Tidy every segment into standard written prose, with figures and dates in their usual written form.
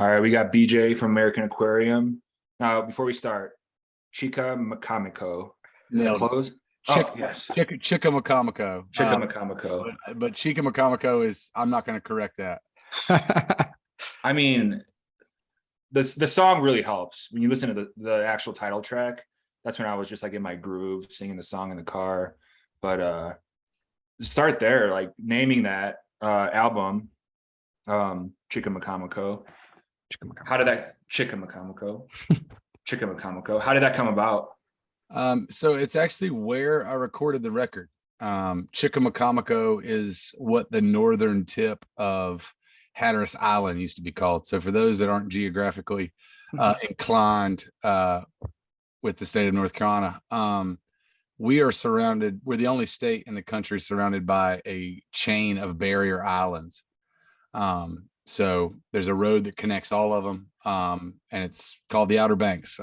All right, we got BJ from American Aquarium. Now, before we start, Chicamacomico. Is that close? Yes. Chicamacomico. Chicamacomico. But Chicamacomico is, I'm not going to correct that. I mean, the song really helps. When you listen to the actual title track, that's when I was just like in my groove, singing the song in the car. But start there, like naming that album, Chicamacomico. How did that Chicamacomico? Chicamacomico. How did that come about? So it's actually where I recorded the record. Chicamacomico is what the northern tip of Hatteras Island used to be called. So for those that aren't geographically inclined with the state of North Carolina, we're the only state in the country surrounded by a chain of barrier islands. So there's a road that connects all of them, and it's called the Outer Banks.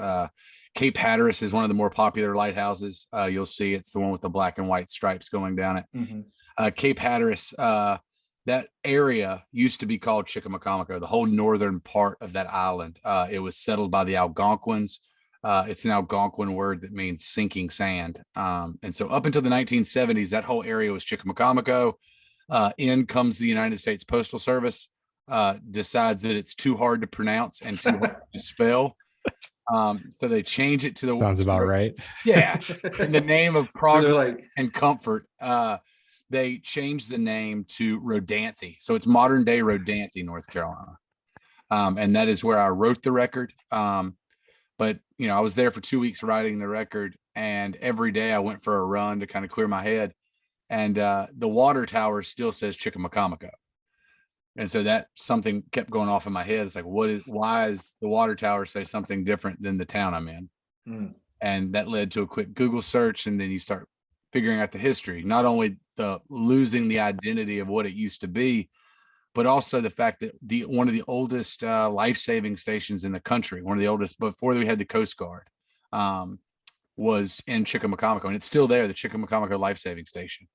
Cape Hatteras is one of the more popular lighthouses. You'll see it's the one with the black and white stripes going down it. Mm-hmm. Cape Hatteras, that area used to be called Chicamacomico, the whole northern part of that island. It was settled by the Algonquins. It's an Algonquin word that means sinking sand. And so up until the 1970s, that whole area was Chicamacomico. In comes the United States Postal Service, decides that it's too hard to pronounce and too hard to spell. So they change it to the sounds about right. Yeah. In the name of progress and comfort, they changed the name to Rodanthe. So it's modern day Rodanthe, North Carolina. And that is where I wrote the record. But I was there for 2 weeks writing the record, and every day I went for a run to kind of clear my head. And the water tower still says Chicamacomico. And so that something kept going off in my head. It's like, why is the water tower say something different than the town I'm in? Mm. And that led to a quick Google search. And then you start figuring out the history, not only the losing the identity of what it used to be, but also the fact that one of the oldest life-saving stations in the country, one of the oldest before we had the Coast Guard, was in Chicamacomico. And it's still there, the Chicamacomico Life-Saving Station.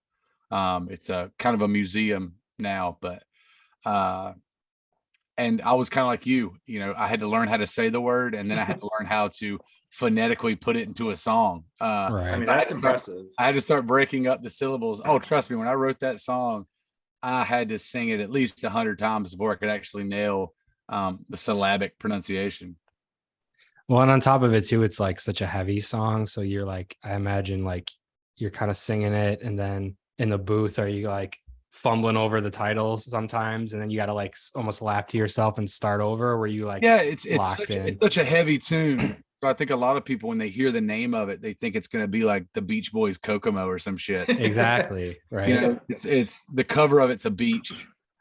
It's a kind of a museum now, but and I was kind of like you, I had to learn how to say the word, and then I had to learn how to phonetically put it into a song. Right. I mean, that's impressive. I had to start breaking up the syllables. Oh, trust me, when I wrote that song, I had to sing it at least 100 times before I could actually nail the syllabic pronunciation. Well, and on top of it too, it's like such a heavy song. So you're like, I imagine like you're kind of singing it, and then in the booth, are you like fumbling over the titles sometimes, and then you got to like almost laugh to yourself and start over? Where you like, yeah, it's such a heavy tune. So I think a lot of people, when they hear the name of it, they think it's going to be like the Beach Boys Kokomo or some shit. Exactly. Right. It's the cover of it's a beach.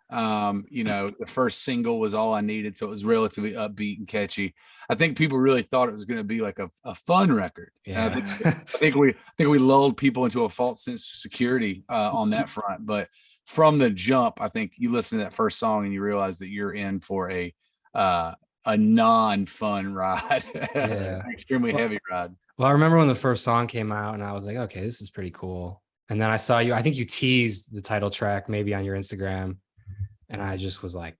The first single was All I Needed, so it was relatively upbeat and catchy. I think people really thought it was going to be like a fun record. Yeah. I think we lulled people into a false sense of security on that front. But from the jump, I think you listen to that first song and you realize that you're in for a non-fun ride. Yeah. Extremely heavy ride. Well, I remember when the first song came out, and I was like, okay, this is pretty cool. And then I saw you, I think you teased the title track maybe on your Instagram, and I just was like,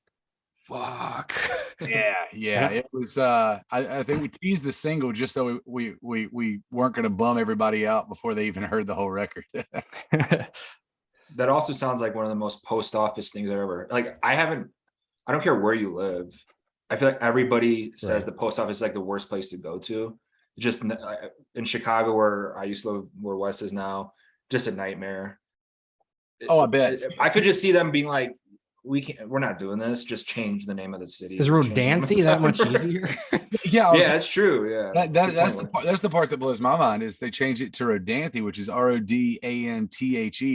fuck. Yeah. It was I think we teased the single just so we weren't going to bum everybody out before they even heard the whole record. That also sounds like one of the most post office things I've ever, like, I don't care where you live. I feel like everybody says the post office is like the worst place to go to. Just in Chicago, where I used to live, where Wes is now, just a nightmare. Oh, I bet. I could just see them being like, we're not doing this. Just change the name of the city. Is Rodanthe that much easier? Yeah, it's true. Yeah, that's the part that blows my mind is they changed it to Rodanthe, which is Rodanthe.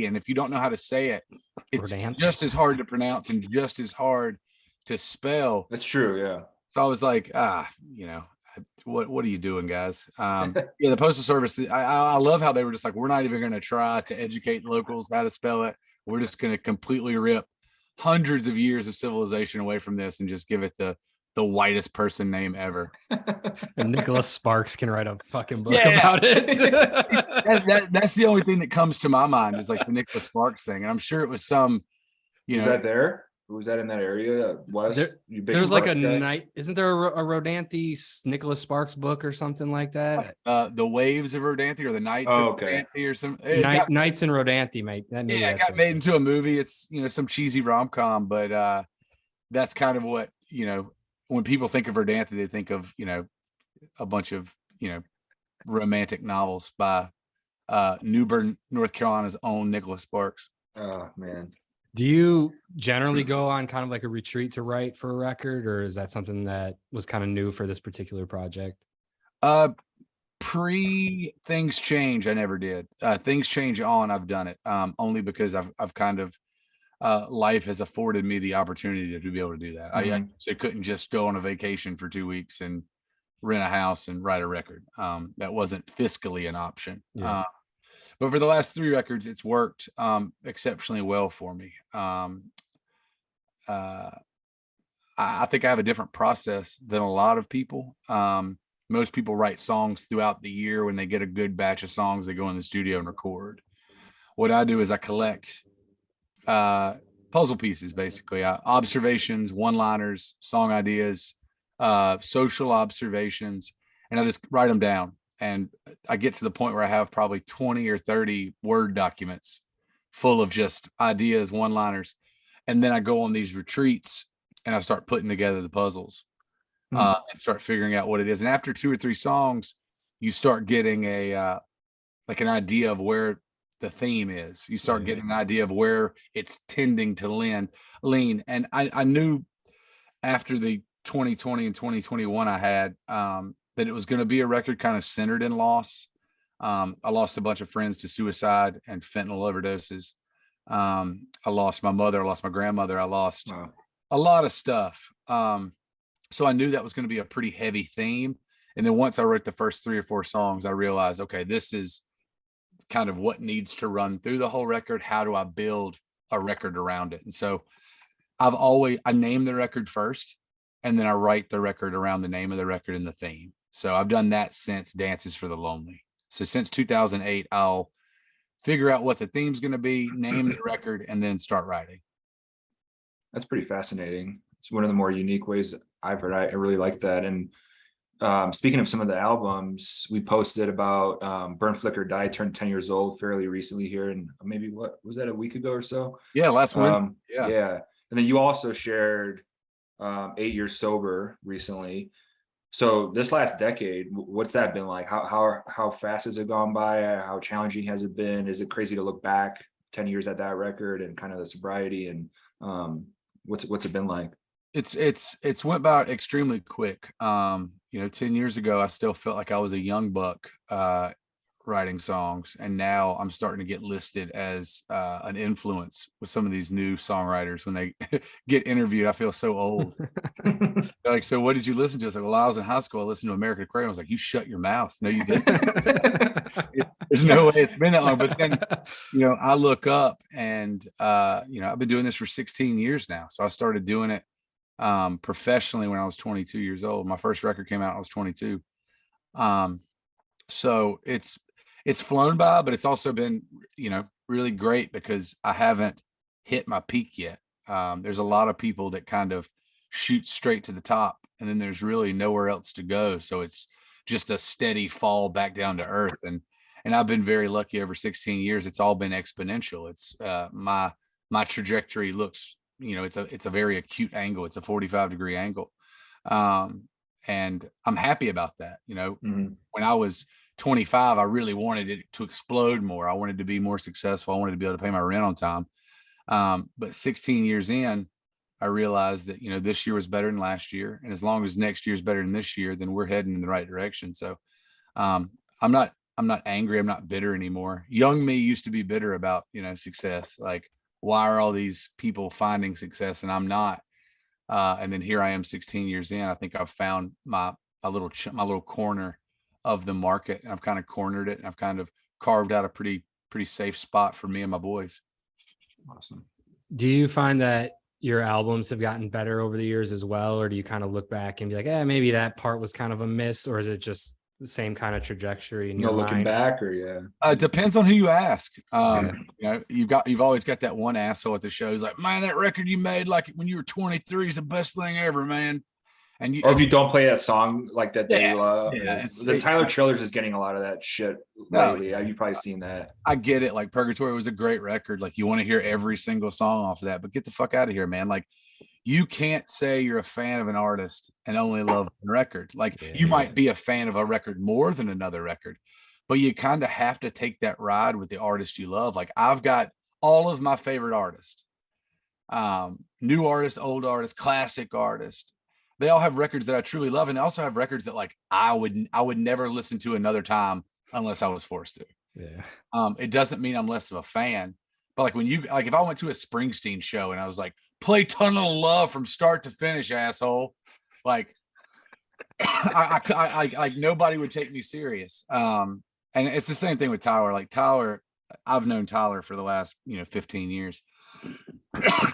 And if you don't know how to say it, it's just as hard to pronounce and just as hard to spell. That's true. Yeah. So I was like, what are you doing, guys? The Postal Service. I love how they were just like, we're not even going to try to educate locals how to spell it. We're just going to completely rip hundreds of years of civilization away from this and just give it the whitest person name ever. And Nicholas Sparks can write a fucking book about it. That's the only thing that comes to my mind is like the Nicholas Sparks thing. And I'm sure it was some, Is that there? Was that in that area? West? There, You big there's like a Sparks guy? night. Isn't there a Rodanthe Nicholas Sparks book or something like that? The Waves of Rodanthe or the Nights Oh, of okay. Rodanthe or some. Nights in Rodanthe, mate. Maybe It that's got made into a movie. It's some cheesy rom-com, but that's kind of what when people think of Verdanthe, they think of a bunch of romantic novels by New Bern, North Carolina's own Nicholas Sparks. Oh man. Do you generally go on kind of like a retreat to write for a record, or is that something that was kind of new for this particular project? Pre Things Change, I never did. Things Change on, I've done it only because I've kind of life has afforded me the opportunity to be able to do that. I couldn't just go on a vacation for 2 weeks and rent a house and write a record. That wasn't fiscally an option. Yeah. But for the last 3 records, it's worked exceptionally well for me. I think I have a different process than a lot of people. Most people write songs throughout the year. When they get a good batch of songs, they go in the studio and record. What I do is I collect puzzle pieces, basically observations, one-liners, song ideas, social observations, and I just write them down. And I get to the point where I have probably 20 or 30 Word documents full of just ideas, one-liners. And then I go on these retreats and I start putting together the puzzles and start figuring out what it is. And after 2 or 3 songs, you start getting an idea of where the theme is. You start getting an idea of where it's tending to lean. And I knew after the 2020 and 2021 I had that it was going to be a record kind of centered in loss. I lost a bunch of friends to suicide and fentanyl overdoses. I lost my mother, I lost my grandmother, I lost a lot of stuff. So I knew that was going to be a pretty heavy theme. And then once I wrote the first 3 or 4 songs, I realized, okay, this is kind of what needs to run through the whole record. How do I build a record around it? And so I name the record first, and then I write the record around the name of the record and the theme. So I've done that since Dances for the Lonely. So since 2008, I'll figure out what the theme's going to be, name the record, and then start writing. That's pretty fascinating. It's one of the more unique ways I've heard. I really like that. And speaking of some of the albums, we posted about Burn Flicker Die turned 10 years old fairly recently here, and maybe what was that, a week ago or so? Yeah, last Wednesday. Yeah. And then you also shared 8 years sober recently. So this last decade, what's that been like? How fast has it gone by? How challenging has it been? Is it crazy to look back 10 years at that record and kind of the sobriety, and what's it been like? It's went by extremely quick. 10 years ago, I still felt like I was a young buck writing songs, and now I'm starting to get listed as an influence with some of these new songwriters. When they get interviewed, I feel so old. They're like, so what did you listen to? I was like, well, I was in high school, I listened to American Aquarium. I was like, you shut your mouth. No, you didn't. There's no way it's been that long. But then I look up and I've been doing this for 16 years now. So I started doing it professionally when I was 22 years old. My first record came out when I was 22. So it's flown by, but it's also been, really great because I haven't hit my peak yet. There's a lot of people that kind of shoot straight to the top, and then there's really nowhere else to go. So it's just a steady fall back down to earth. And I've been very lucky over 16 years. It's all been exponential. It's my trajectory looks, it's a very acute angle. It's a 45-degree angle. And I'm happy about that. When I was 25, I really wanted it to explode more. I wanted to be more successful. I wanted to be able to pay my rent on time. But 16 years in, I realized that, this year was better than last year. And as long as next year is better than this year, then we're heading in the right direction. So I'm not angry. I'm not bitter anymore. Young me used to be bitter about, success. Like, why are all these people finding success and I'm not? And then here I am 16 years in. I think I've found my little corner of the market, and I've kind of cornered it, and I've kind of carved out a pretty safe spot for me and my boys. Awesome. Do you find that your albums have gotten better over the years as well? Or do you kind of look back and be like, maybe that part was kind of a miss? Or is it just the same kind of trajectory in No your looking mind? back, or yeah. It depends on who you ask. Okay. You know, you've always got that one asshole at the show who's like, man, that record you made like when you were 23 is the best thing ever, man. And you, Or if you don't play a song like that they Yeah, love. yeah, The Tyler Childers is getting a lot of that shit lately. You've probably seen that. I get it. Like Purgatory was a great record. Like you want to hear every single song off of that, but get the fuck out of here, man. Like you can't say you're a fan of an artist and only love one record. Like you might be a fan of a record more than another record, but you kind of have to take that ride with the artist you love. Like I've got all of my favorite artists, new artists, old artists, classic artists. They all have records that I truly love, and they also have records that like I would never listen to another time unless I was forced to. Yeah. It doesn't mean I'm less of a fan, but like when you like if I went to a Springsteen show and I was like, play Tunnel of Love from start to finish, asshole, like I like nobody would take me serious. And it's the same thing with Tyler. Like Tyler, I've known Tyler for the last 15 years.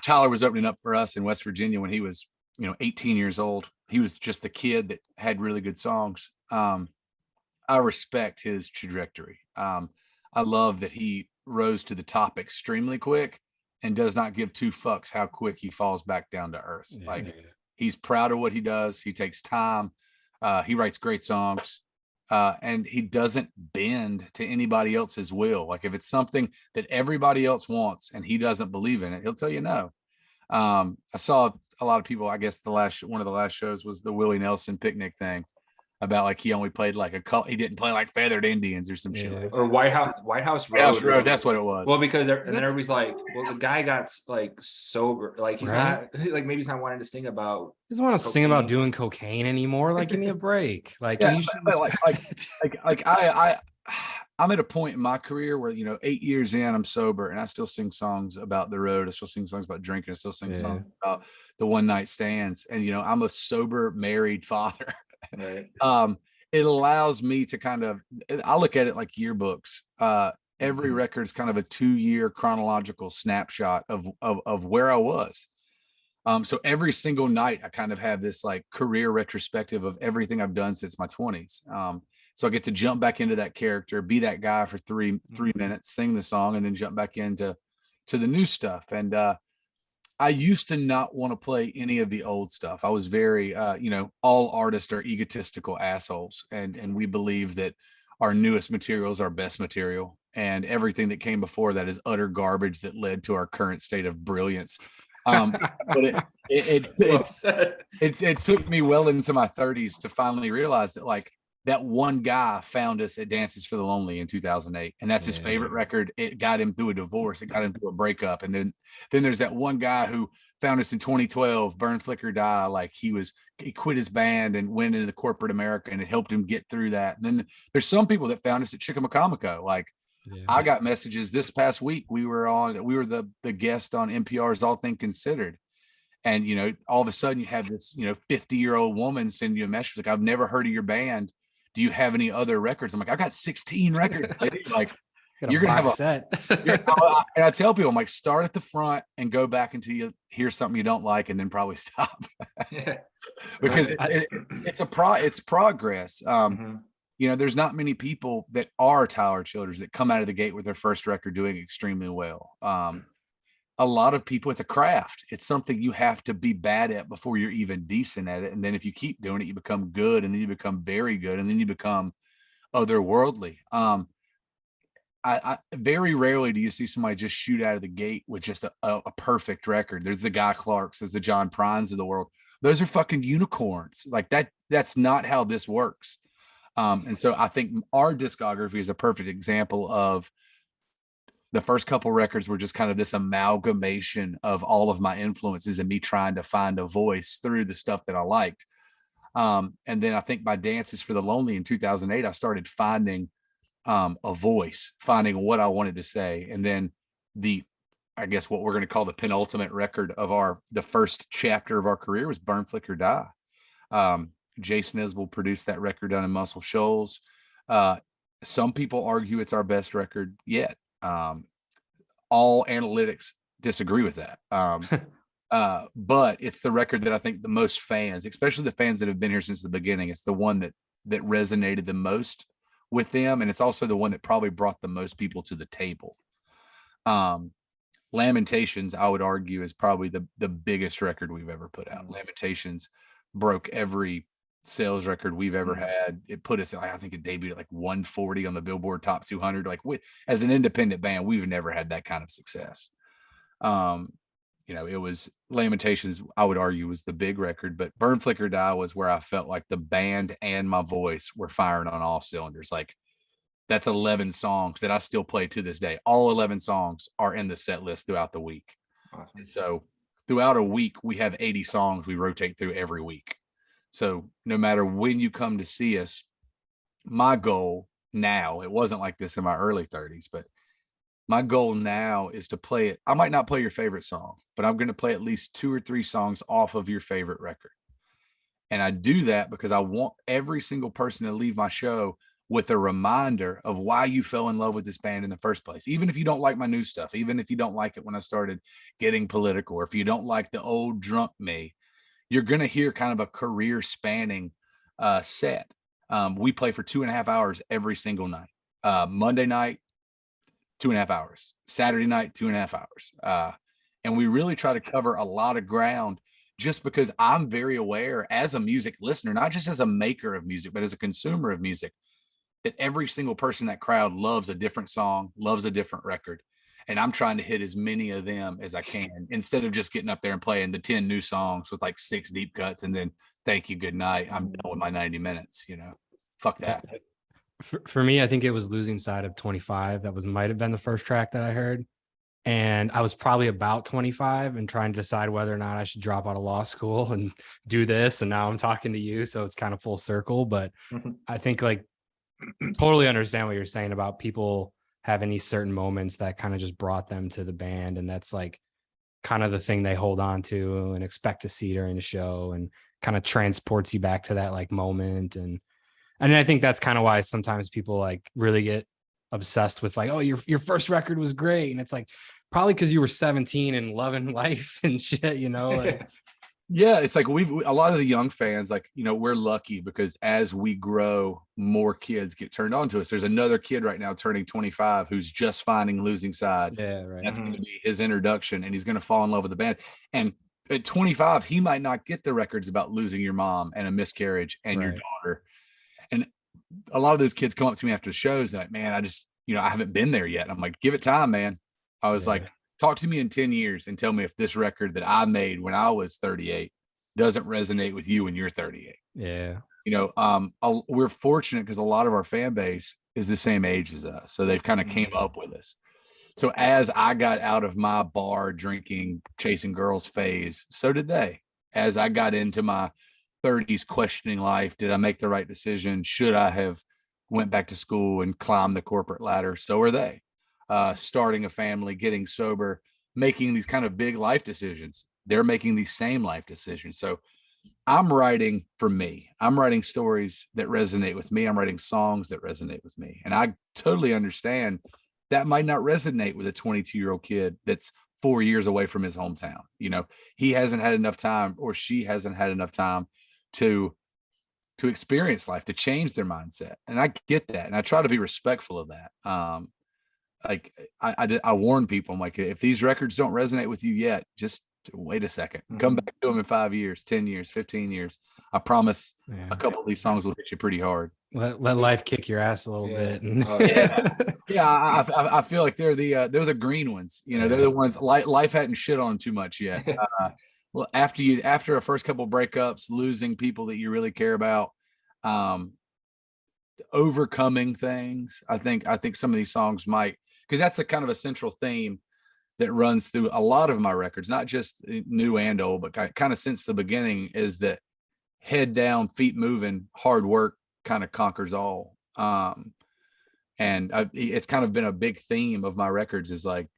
Tyler was opening up for us in West Virginia when he was 18 years old. He was just a kid that had really good songs. I respect his trajectory. I love that he rose to the top extremely quick and does not give two fucks how quick he falls back down to earth. Like he's proud of what he does. He takes time. He writes great songs. And he doesn't bend to anybody else's will. Like if it's something that everybody else wants and he doesn't believe in it, he'll tell you no. I saw a lot of people, I guess one of the last shows was the Willie Nelson picnic thing about like he only played like he didn't play like Feathered Indians or some shit. Like or White House Road. Road. That's what it was. Well, because and then everybody's like, well, the guy got like sober, like he's not like maybe he's not wanting to sing about. He doesn't want to sing about doing cocaine anymore. Like, give me a break. Like, I'm at a point in my career where 8 years in, I'm sober and I still sing songs about the road. I still sing songs about drinking. I still sing songs about the one night stands. And I'm a sober married father. Right. It allows me to kind of, I look at it like yearbooks. Every record is kind of a 2-year chronological snapshot of where I was. So every single night I kind of have this like career retrospective of everything I've done since my 20s. So I get to jump back into that character, be that guy for three minutes, sing the song, and then jump back into the new stuff. And I used to not want to play any of the old stuff. I was very, all artists are egotistical assholes, and we believe that our newest material is our best material, and everything that came before that is utter garbage that led to our current state of brilliance. But it took me well into my 30s to finally realize that like that one guy found us at Dances for the Lonely in 2008, and that's his favorite record. It got him through a divorce. It got him through a breakup. And then there's that one guy who found us in 2012, Burn, Flicker, Die. Like he quit his band and went into the corporate America, and it helped him get through that. And then there's some people that found us at Chicamacomico. Like I got messages this past week. We were the guest on NPR's All Things Considered. And, all of a sudden you have this, 50-year-old woman send you a message like, I've never heard of your band. Do you have any other records? I'm like, I got 16 records. Like, you're going to have a set. And I tell people, I'm like, start at the front and go back until you hear something you don't like, and then probably stop. Because it's progress. There's not many people that are Tyler Childers that come out of the gate with their first record doing extremely well. A lot of people, it's a craft. It's something you have to be bad at before you're even decent at it. And then if you keep doing it, you become good, and then you become very good, and then you become otherworldly. I very rarely do you see somebody just shoot out of the gate with just a perfect record. There's the Guy Clarks, there's the John Prines of the world. Those are fucking unicorns. Like that's not how this works. And so I think our discography is a perfect example of the first couple records were just kind of this amalgamation of all of my influences and me trying to find a voice through the stuff that I liked. And then I think by Dances for the Lonely in 2008, I started finding a voice, finding what I wanted to say. And then I guess what we're going to call the penultimate record of the first chapter of our career was Burn, Flicker, Die. Jason Isbell produced that record down in Muscle Shoals. Some people argue it's our best record yet. All analytics disagree with that. But it's the record that I think the most fans, especially the fans that have been here since the beginning, it's the one that that resonated the most with them. And it's also the one that probably brought the most people to the table. Lamentations, I would argue, is probably the biggest record we've ever put out. Lamentations broke every sales record we've ever had. It put us, I think it debuted at like 140 on the Billboard Top 200. Like, as an independent band, we've never had that kind of success. It was Lamentations, I would argue, was the big record, but Burn Flicker Die was where I felt like the band and my voice were firing on all cylinders. Like, that's 11 songs that I still play to this day. All 11 songs are in the set list throughout the week. Awesome. And so throughout a week, we have 80 songs we rotate through every week. So no matter when you come to see us, my goal now, it wasn't like this in my early 30s, but my goal now is to play it. I might not play your favorite song, but I'm going to play at least 2 or 3 songs off of your favorite record. And I do that because I want every single person to leave my show with a reminder of why you fell in love with this band in the first place. Even if you don't like my new stuff, even if you don't like it when I started getting political, or if you don't like the old drunk me, you're going to hear kind of a career spanning set. We play for 2.5 hours every single night. Monday night, 2.5 hours. Saturday night, 2.5 hours. And we really try to cover a lot of ground, just because I'm very aware as a music listener, not just as a maker of music, but as a consumer of music, that every single person in that crowd loves a different song, loves a different record. And I'm trying to hit as many of them as I can, instead of just getting up there and playing the 10 new songs with like 6 deep cuts and then thank you, good night, I'm done with my 90 minutes, fuck that. For me, I think it was Losing Side of 25. That might have been the first track that I heard. And I was probably about 25 and trying to decide whether or not I should drop out of law school and do this. And now I'm talking to you. So it's kind of full circle. But I think like totally understand what you're saying about people having these certain moments that kind of just brought them to the band. And that's like kind of the thing they hold on to and expect to see during the show, and kind of transports you back to that like moment. And I think that's kind of why sometimes people like really get obsessed with like, oh, your first record was great. And it's like, probably because you were 17 and loving life and shit, like, yeah, it's like a lot of the young fans, like, we're lucky because as we grow, more kids get turned on to us. There's another kid right now turning 25 who's just finding Losing Side. Yeah, right. That's going to be his introduction, and he's going to fall in love with the band. And at 25, he might not get the records about losing your mom and a miscarriage and your daughter. And a lot of those kids come up to me after the shows and like, man, I just, I haven't been there yet. I'm like, give it time, man. I was like, talk to me in 10 years and tell me if this record that I made when I was 38 doesn't resonate with you when you're 38. Yeah. We're fortunate because a lot of our fan base is the same age as us. So they've kind of came up with us. So as I got out of my bar drinking, chasing girls phase, so did they. As I got into my 30s questioning life, did I make the right decision? Should I have went back to school and climbed the corporate ladder? So are they. Starting a family, getting sober, making these kind of big life decisions. They're making these same life decisions. So I'm writing for me. I'm writing stories that resonate with me. I'm writing songs that resonate with me. And I totally understand that might not resonate with a 22-year-old kid that's 4 years away from his hometown. He hasn't had enough time, or she hasn't had enough time to experience life, to change their mindset. And I get that. And I try to be respectful of that. Like I warn people, I'm like, if these records don't resonate with you yet, just wait a second, come back to them in 5 years, 10 years, 15 years. I promise a couple of these songs will hit you pretty hard. Let life kick your ass a little bit. I feel like they're the green ones, they're the ones life hadn't shit on too much yet. Well, after a first couple breakups, losing people that you really care about, overcoming things, I think some of these songs might, because that's a kind of a central theme that runs through a lot of my records, not just new and old, but kind of since the beginning, is that head down, feet moving, hard work kind of conquers all. And it's kind of been a big theme of my records, is like,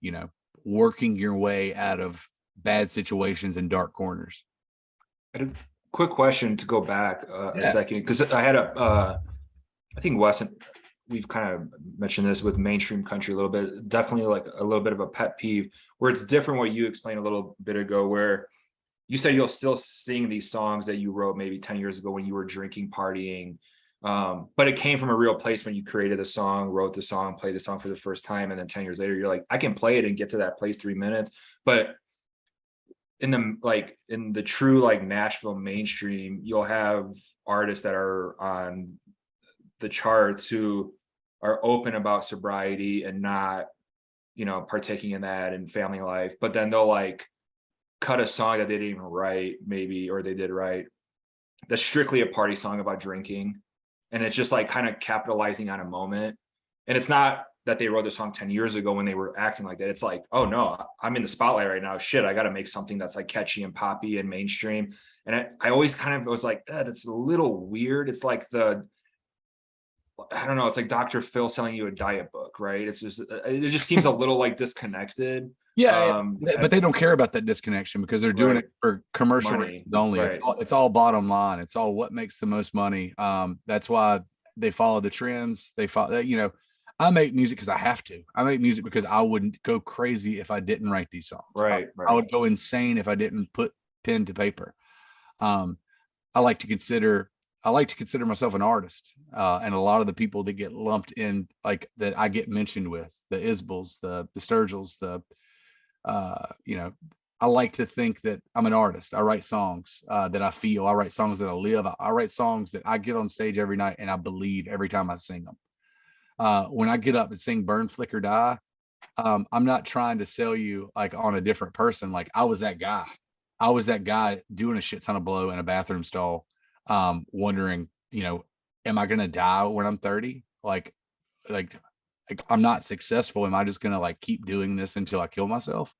working your way out of bad situations and dark corners. I had a quick question to go back a second, because I had I think Wes, we've kind of mentioned this with mainstream country a little bit, definitely like a little bit of a pet peeve, where it's different what you explained a little bit ago, where you said you'll still sing these songs that you wrote maybe 10 years ago when you were drinking, partying, But it came from a real place when you created a song, wrote the song, played the song for the first time, and then 10 years later, you're like, I can play it and get to that place 3 minutes. But in the true like Nashville mainstream, you'll have artists that are on the charts who are open about sobriety and not, partaking in that and family life, but then they'll like cut a song that they didn't even write, maybe, or they did write, that's strictly a party song about drinking. And it's just like kind of capitalizing on a moment. And it's not that they wrote the song 10 years ago when they were acting like that. It's like, oh no, I'm in the spotlight right now. Shit, I got to make something that's like catchy and poppy and mainstream. And I always kind of was like, that's a little weird. It's like I don't know. It's like Dr. Phil selling you a diet book, right? It just seems a little like disconnected. Yeah, but they don't care about that disconnection because they're doing it for commercial money only. Right. It's all bottom line. It's all what makes the most money. That's why they follow the trends. They follow, I make music because I have to. I make music because I wouldn't go crazy if I didn't write these songs. Right. I would go insane if I didn't put pen to paper. I like to consider myself an artist. And a lot of the people that get lumped in, like that I get mentioned with, the Isbels, the Sturgills, I like to think that I'm an artist. I write songs that I feel. I write songs that I live. I write songs that I get on stage every night and I believe every time I sing them. When I get up and sing Burn, Flicker, Die, I'm not trying to sell you like on a different person. Like I was that guy. I was that guy doing a shit ton of blow in a bathroom stall, wondering, am I going to die when I'm 30? Like I'm not successful. Am I just going to like keep doing this until I kill myself?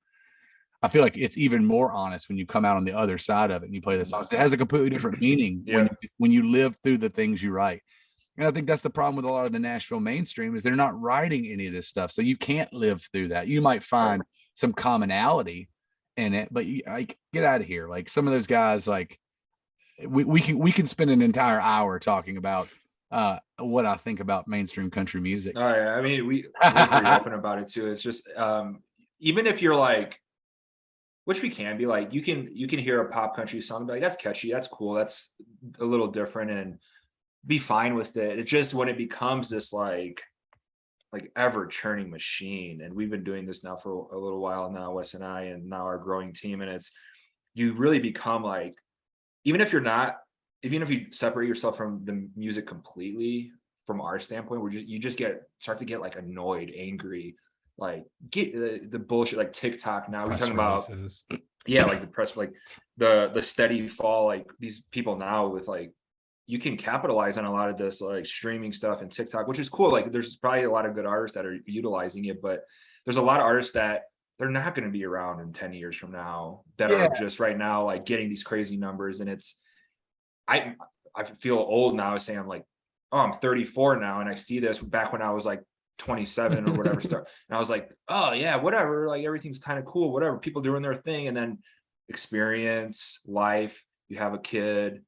I feel like it's even more honest when you come out on the other side of it and you play the songs. It has a completely different meaning when you live through the things you write. And I think that's the problem with a lot of the Nashville mainstream is they're not writing any of this stuff. So you can't live through that. You might find some commonality in it, but get out of here. Like some of those guys, like we can spend an entire hour talking about what I think about mainstream country music. Oh yeah, I mean we're pretty open about it too. It's just even if you're like, which we can be like, you can hear a pop country song and be like, that's catchy, that's cool, that's a little different, and be fine with it. It's just when it becomes this like ever churning machine, and we've been doing this now for a little while now, Wes and I, and now our growing team, and you really become like, even if you separate yourself from the music completely from our standpoint, you just start to get like annoyed, angry, like get the bullshit, like TikTok now. We're talking about like the press, like the steady fall, like these people now with like, you can capitalize on a lot of this like streaming stuff and TikTok, which is cool. Like there's probably a lot of good artists that are utilizing it, but there's a lot of artists that they're not going to be around in 10 years from now that are just right now like getting these crazy numbers. And I feel old now saying, I'm like, oh, I'm 34 now, and I see this back when I was like 27 or whatever and I was like, oh yeah, whatever, like everything's kind of cool, whatever, people doing their thing. And then experience life, you have a kid,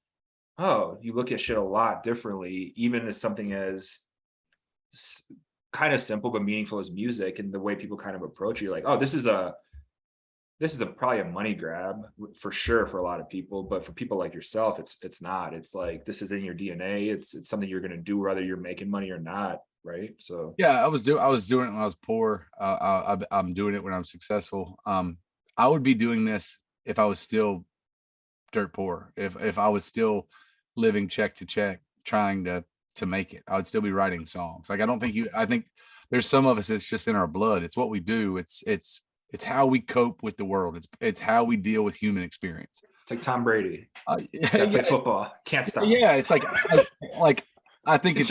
oh, you look at shit a lot differently, even as something as kind of simple but meaningful as music, and the way people kind of approach you, like, oh, this is probably a money grab for sure for a lot of people, but for people like yourself, it's not. It's like, this is in your DNA. It's something you're going to do whether you're making money or not, right? So yeah, I was doing it when I was poor. I'm doing it when I'm successful. I would be doing this if I was still dirt poor. If I was still living check to check, trying to make it, I would still be writing songs. Like I think there's some of us, it's just in our blood. It's what we do. It's how we cope with the world. It's how we deal with human experience. It's like Tom Brady. Play football, can't stop. Yeah, it's like I think it's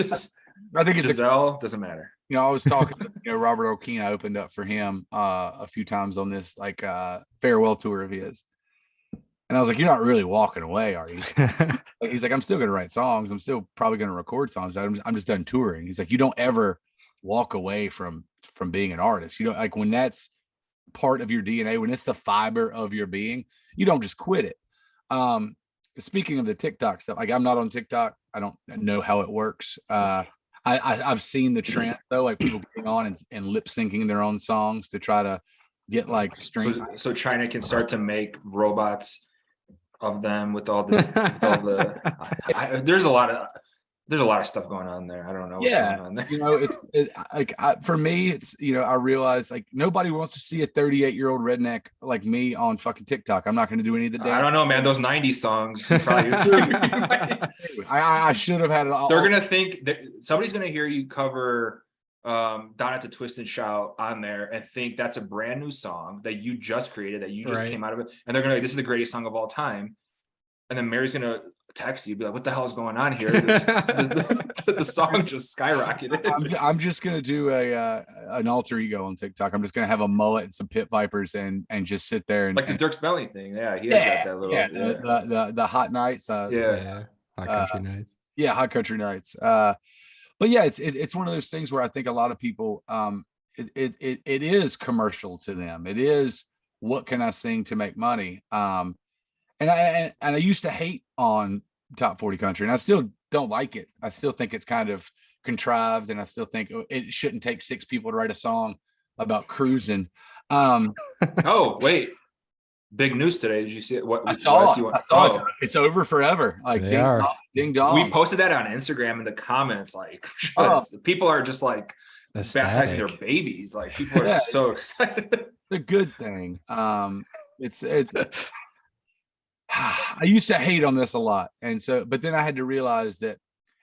Giselle, doesn't matter. I was talking to Robert O'Keefe. I opened up for him a few times on this like farewell tour of his. And I was like, you're not really walking away, are you? He's like, I'm still going to write songs. I'm still probably going to record songs. I'm just done touring. He's like, you don't ever walk away from being an artist. Like when that's part of your DNA, when it's the fiber of your being, you don't just quit it. Speaking of the TikTok stuff, like I'm not on TikTok. I don't know how it works. I've seen the trend though, like people getting on and lip syncing their own songs to try to get like stream. So China can start to make robots of them with all the there's a lot of there's a lot of stuff going on there. I don't know what's going on there. You know, for me, it's, you know, I realize like nobody wants to see a 38-year-old redneck like me on fucking TikTok. I'm not going to do any of the damn. I don't know, man. Those 90s songs, you probably. I should have had it all. They're gonna think that somebody's gonna hear you cover Down at the Twist and Shout on there and think that's a brand new song that you just created, that you just came out of it, and they're gonna be like, this is the greatest song of all time. And then Mary's gonna text you, be like, what the hell is going on here? The song just skyrocketed. I'm just gonna do an alter ego on TikTok. I'm just gonna have a mullet and some pit vipers and just sit there and like the Dirk Spelling thing. Yeah, he has got that little the hot nights. Hot country nights. Yeah, hot country nights. But yeah, it's one of those things where I think a lot of people it is commercial to them. It is, what can I sing to make money? And I used to hate on Top 40 Country, and I still don't like it. I still think it's kind of contrived, and I still think it shouldn't take 6 people to write a song about cruising. Oh, wait. Big news today. Did you see it? What I saw it. It's over forever. Like ding dong. We posted that on Instagram in the comments. Like people are just like baptizing their babies. Like people are so excited. The good thing. It's I used to hate on this a lot. And so, but then I had to realize that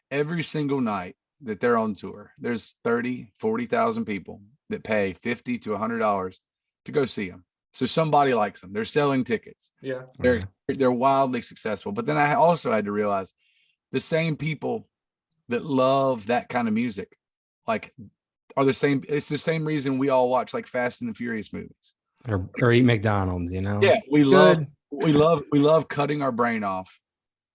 every single night that they're on tour, there's 40,000 people that pay $50 to $100 to go see them. So somebody likes them. They're selling tickets. Yeah. They're wildly successful. But then I also had to realize the same people that love that kind of music, like, are the same. It's the same reason we all watch like Fast and the Furious movies or eat McDonald's, you know? Yeah. We love cutting our brain off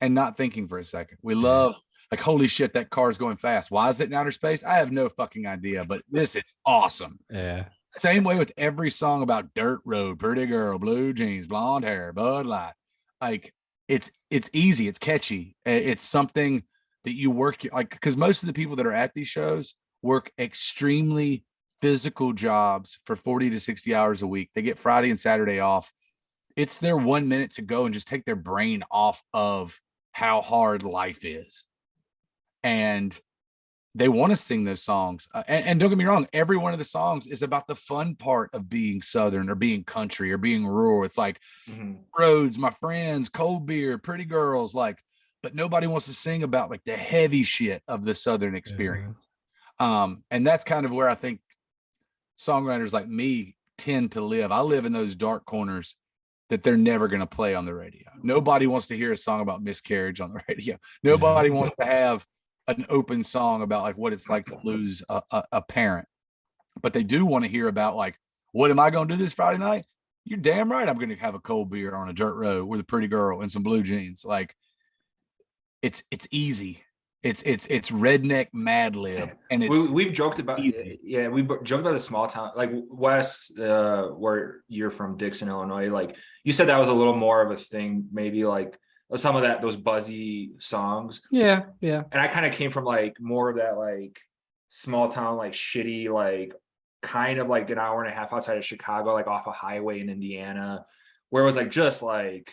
and not thinking for a second. We love like, holy shit, that car's going fast. Why is it in outer space? I have no fucking idea, but this is awesome. Yeah. Same way with every song about dirt road, pretty girl, blue jeans, blonde hair, Bud Light. Like it's easy. It's catchy. It's something that you work like, because most of the people that are at these shows work extremely physical jobs for 40 to 60 hours a week. They get Friday and Saturday off. It's their 1 minute to go and just take their brain off of how hard life is. And they want to sing those songs. And don't get me wrong, every one of the songs is about the fun part of being Southern or being country or being rural. It's like roads, my friends, cold beer, pretty girls, like, but nobody wants to sing about like the heavy shit of the Southern experience. And that's kind of where I think songwriters like me tend to live. I live in those dark corners that they're never going to play on the radio. Nobody wants to hear a song about miscarriage on the radio. Nobody wants to have an open song about like what it's like to lose a parent, but they do want to hear about like, what am I going to do this Friday night? You're damn right. I'm going to have a cold beer on a dirt road with a pretty girl and some blue jeans. Like it's easy. It's redneck Mad Lib, and we've joked about we joked about the small town like Wes, where you're from, Dixon, Illinois. Like you said, that was a little more of a thing, maybe like some of those buzzy songs. Yeah. And I kind of came from like more of that like small town, like shitty, like kind of like an hour and a half outside of Chicago, like off a highway in Indiana, where it was like just like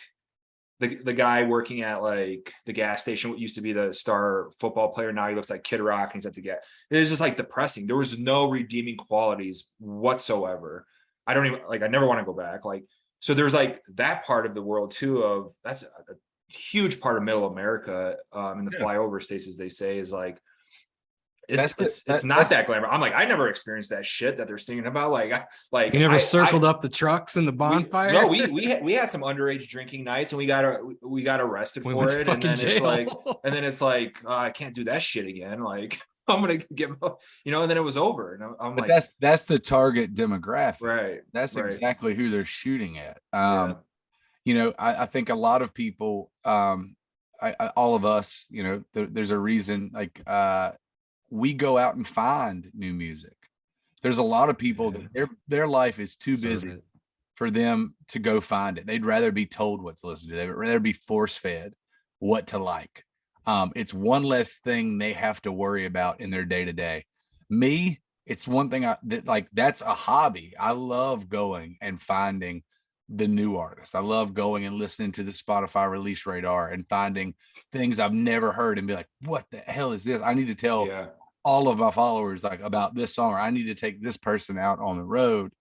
the guy working at like the gas station, what used to be the star football player, now he looks like Kid Rock and he's at the gas. It was just like depressing. There was no redeeming qualities whatsoever. I don't even like, I never want to go back. Like, so there's like that part of the world too, of that's a huge part of middle America, in the flyover states, as they say, is like, it's not that glamour. I'm like, I never experienced that shit that they're singing about. Like you never circled up the trucks in the bonfire. No, we had some underage drinking nights, and we got arrested for it. And then it's like, I can't do that shit again. Like I'm gonna get, and then it was over. And I'm but like, that's the target demographic, right? That's exactly who they're shooting at. I think a lot of people, all of us, there's a reason like. We go out and find new music. There's a lot of people that their life is too busy for them to go find it. They'd rather be told what to listen to. They'd rather be force fed what to like. It's one less thing they have to worry about in their day to day. Me, it's one thing that's a hobby. I love going and finding the new artists. I love going and listening to the Spotify release radar and finding things I've never heard and be like, what the hell is this? I need to tell all of my followers like about this song, or I need to take this person out on the road.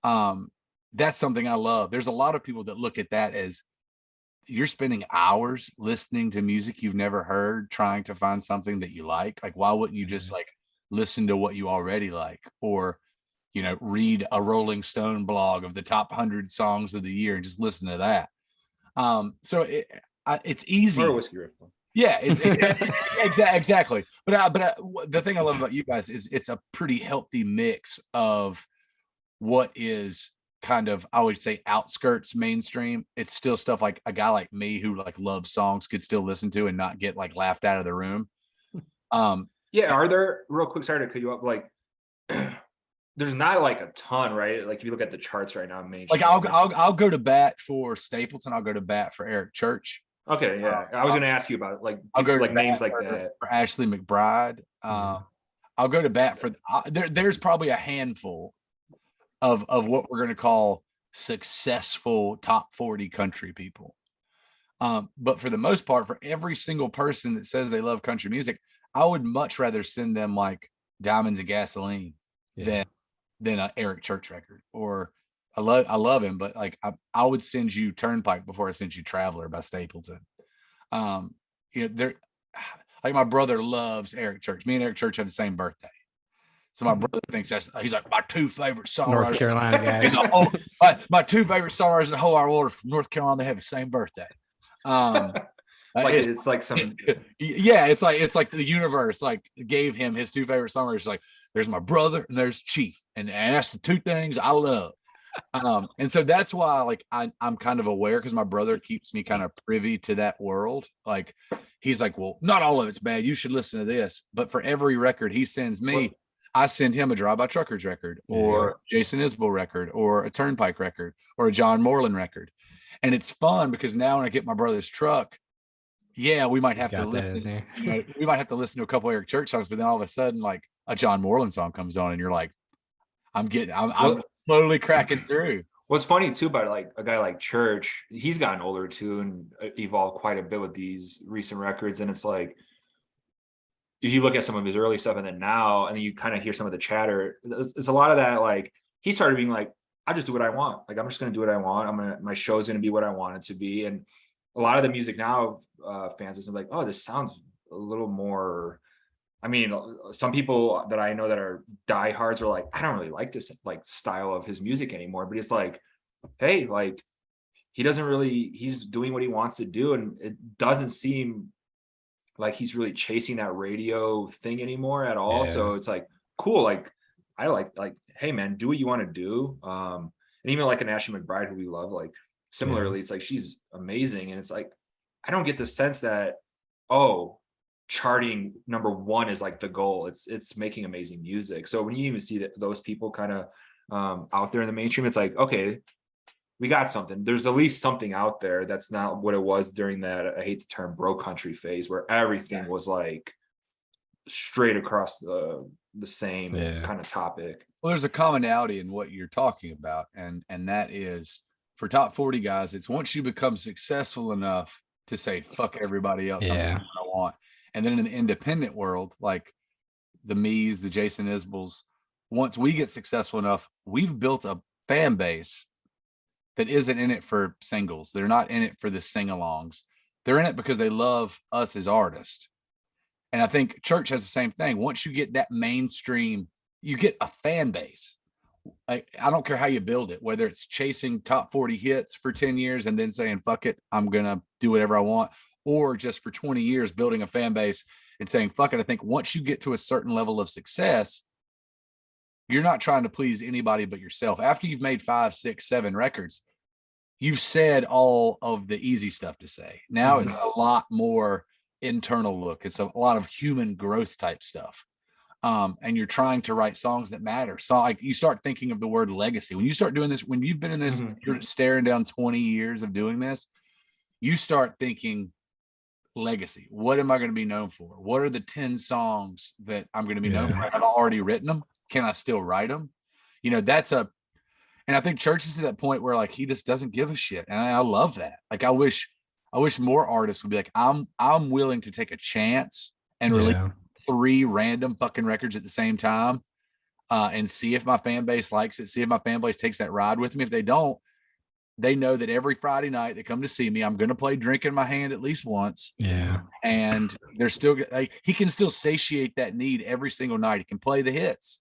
That's something I love. There's a lot of people that look at that as you're spending hours listening to music you've never heard, trying to find something that you like. Like, why wouldn't you just like listen to what you already like, or, you know, read a Rolling Stone blog of the top 100 songs of the year and just listen to that. So it's easy. Or a whiskey riff. Yeah, exactly. But the thing I love about you guys is it's a pretty healthy mix of what is kind of, I would say, outskirts mainstream. It's still stuff like a guy like me who like loves songs could still listen to and not get like laughed out of the room. Yeah, are there, real quick, sorry to cut you up, like there's not like a ton, right? Like if you look at the charts right now, mainstream. Like I'll go to bat for Stapleton. I'll go to bat for Eric Church. Okay, yeah. I was going to ask you about like I'll go like names like that for Ashley McBride. I'll go to bat for there's probably a handful of what we're going to call successful top 40 country people. But for the most part, for every single person that says they love country music, I would much rather send them like Diamonds and Gasoline than an Eric Church record. Or I love him, but like I would send you Turnpike before I sent you Traveler by Stapleton. You know, they're like, my brother loves Eric Church. Me and Eric Church have the same birthday. So my brother thinks he's like my two favorite songwriters. North Carolina guy. My two favorite songwriters in the whole wide world from North Carolina. They have the same birthday. It's like some it's like the universe like gave him his two favorite songwriters. Like there's my brother and there's Chief, and that's the two things I love. And so that's why like I'm kind of aware, because my brother keeps me kind of privy to that world. Like he's like, well, not all of it's bad, you should listen to this. But for every record he sends me, I send him a Drive By Truckers record, or Jason Isbell record, or a Turnpike record, or a John Moreland record. And it's fun because now when I get my brother's truck, we might have to listen. We might have to listen to a couple Eric Church songs, but then all of a sudden, like a John Moreland song comes on, and you're like, I'm slowly cracking through. What's funny too about like a guy like Church, he's gotten older too and evolved quite a bit with these recent records. And it's like, if you look at some of his early stuff and then now, and then you kind of hear some of the chatter, it's a lot of that. Like he started being like, I just do what I want. Like, I'm just going to do what I want. My show is going to be what I want it to be. And a lot of the music now, fans are like, oh, this sounds a little more, I mean, some people that I know that are diehards are like, I don't really like this like style of his music anymore. But it's like, hey, like he's doing what he wants to do. And it doesn't seem like he's really chasing that radio thing anymore at all. So it's like, cool. Like, I like, hey man, do what you want to do. And even like an Ashley McBride, who we love, like similarly, it's like, she's amazing. And it's like, I don't get the sense that, charting number one is like the goal. It's making amazing music. So when you even see that those people kind of out there in the mainstream, it's like, okay, we got something. There's at least something out there that's not what it was during that, I hate the term, bro country phase, where everything was like straight across the same kind of topic. Well, there's a commonality in what you're talking about, and that is, for top 40 guys, it's once you become successful enough to say fuck everybody else, I'm doing what I want. And then in the independent world, like the me's, the Jason Isbells, once we get successful enough, we've built a fan base that isn't in it for singles. They're not in it for the sing-alongs. They're in it because they love us as artists. And I think Church has the same thing. Once you get that mainstream, you get a fan base. I don't care how you build it, whether it's chasing top 40 hits for 10 years and then saying, fuck it, I'm going to do whatever I want, or just for 20 years building a fan base and saying, fuck it. I think once you get to a certain level of success, you're not trying to please anybody but yourself. After you've made 5, 6, 7 records, you've said all of the easy stuff to say. Now it's a lot more internal look. It's a lot of human growth type stuff. And you're trying to write songs that matter. So like you start thinking of the word legacy. When you start doing this, when you've been in this, you're staring down 20 years of doing this, you start thinking legacy. What am I going to be known for? What are the 10 songs that I'm going to be known for? Have I already written them? Can I still write them? You know, And I think Church is to that point where like he just doesn't give a shit. And I love that. Like I wish more artists would be like, I'm willing to take a chance and release 3 random fucking records at the same time, and see if my fan base likes it, see if my fan base takes that ride with me. If they don't, they know that every Friday night they come to see me, I'm going to play Drink in My Hand at least once. Yeah. And they're still like, he can still satiate that need every single night. He can play the hits.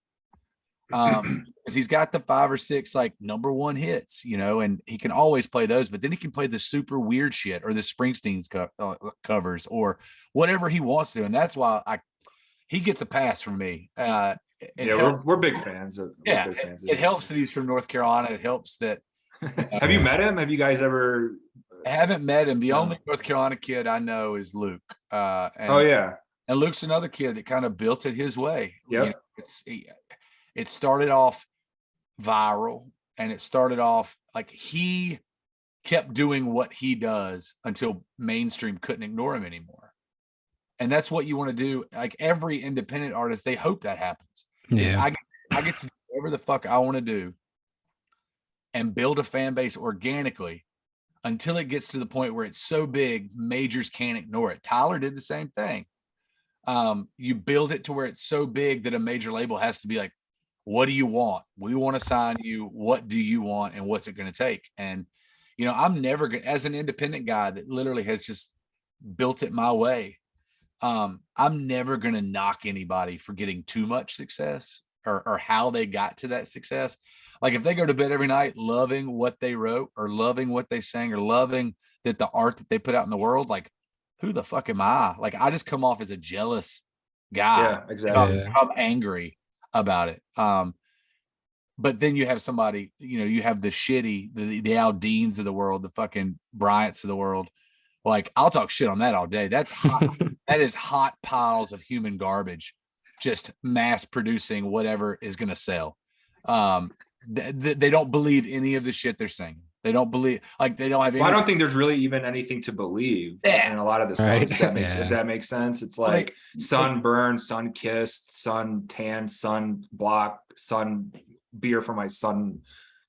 Because he's got the 5 or 6 like #1 hits, you know, and he can always play those, but then he can play the super weird shit or the Springsteen's covers or whatever he wants to. And that's why he gets a pass from me. We're big fans of. Yeah, big fans of it helps that he's from North Carolina. It helps that. Have you met him? Have you guys ever? I haven't met him. The only North Carolina kid I know is Luke. And Luke's another kid that kind of built it his way. Yep. You know, it started off viral, and it started off like he kept doing what he does until mainstream couldn't ignore him anymore. And that's what you want to do. Like every independent artist, they hope that happens. Yeah. I get to do whatever the fuck I want to do and build a fan base organically until it gets to the point where it's so big, majors can't ignore it. Tyler did the same thing. You build it to where it's so big that a major label has to be like, what do you want? We want to sign you. What do you want? And what's it going to take? And, you know, I'm never going to, as an independent guy that literally has just built it my way, I'm never going to knock anybody for getting too much success or how they got to that success. Like if they go to bed every night loving what they wrote or loving what they sang or loving that the art that they put out in the world, like who the fuck am I? Like I just come off as a jealous guy. Yeah, exactly. I'm angry about it. But then you have somebody, you know, you have the shitty, the Aldeans of the world, the fucking Bryants of the world. Like I'll talk shit on that all day. That's hot. That is hot piles of human garbage, just mass producing whatever is going to sell. They don't believe any of the shit they're saying. They don't believe, like they don't have any. Well, I don't think there's really even anything to believe in a lot of the songs. Right. If that makes sense. It's like sun burned, sun kissed, sun tan, sun block, sun beer for my son.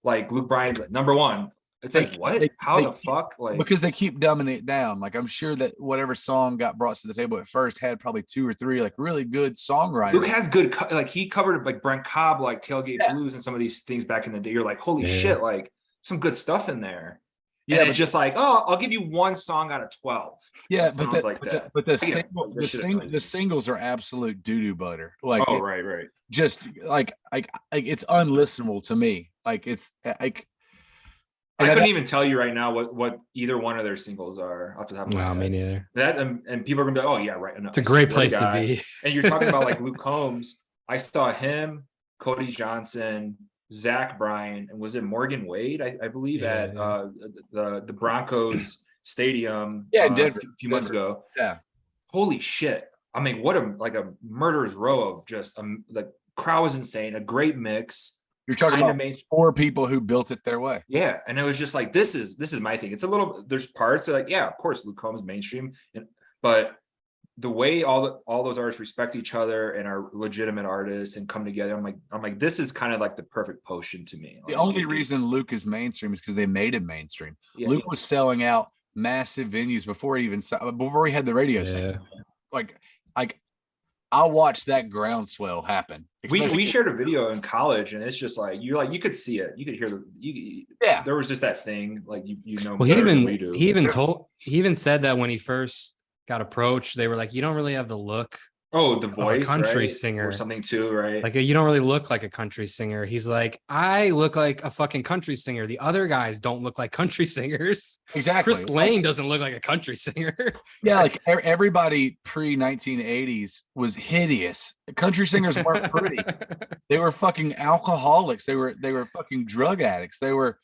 Like Luke Bryan, #1. It's like what? How the fuck? Like because they keep dumbing it down. Like I'm sure that whatever song got brought to the table at first had probably 2 or 3 like really good songwriters. Luke has good, like he covered like Brent Cobb, like Tailgate Blues and some of these things back in the day. You're like, holy shit, like some good stuff in there. Yeah, and it's just like, oh, I'll give you 1 song out of 12. Yeah, but the singles are absolute doo-doo butter. Like, oh, right. Just like it's unlistenable to me. Like it's like. I couldn't even tell you right now what either one of their singles are off the top of my head. Me neither. That and people are gonna be like, oh yeah, right. No, it's a great place to be. And you're talking about like Luke Combs. I saw him, Cody Johnson, Zach Bryan, and was it Morgan Wade? I believe at the Broncos stadium. Yeah, in Denver, a few months ago. Yeah. Holy shit! I mean, what a murderer's row of just the crowd was insane. A great mix. You're talking about 4 people who built it their way. Yeah. And it was just like, this is my thing. It's a little, there's parts that like, yeah, of course, Luke Combs mainstream. But the way all those artists respect each other and are legitimate artists and come together, I'm like, this is kind of like the perfect potion to me. The only reason Luke is mainstream is because they made him mainstream. Yeah. Luke was selling out massive venues before he had the radio station. Like I watched that groundswell happen. We shared a video in college, and it's just like you could see it, you could hear there was just that thing, like you know. Well, he even said that when he first got approached, they were like, you don't really have the look. Oh, the voice, a country right? singer or something too, right? Like you don't really look like a country singer. He's like, I look like a fucking country singer. The other guys don't look like country singers. Exactly. Chris Lane doesn't look like a country singer. Yeah, like everybody pre-1980s was hideous. Country singers weren't pretty. They were fucking alcoholics. They were fucking drug addicts. They were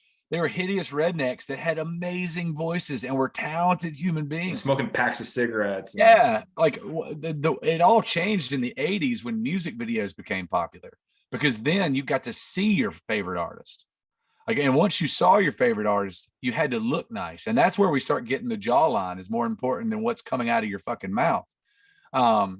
hideous rednecks that had amazing voices and were talented human beings. Smoking packs of cigarettes. Yeah. Like it all changed in the 80s when music videos became popular, because then you got to see your favorite artist. Like, and once you saw your favorite artist, you had to look nice. And that's where we start getting the jawline is more important than what's coming out of your fucking mouth. Well,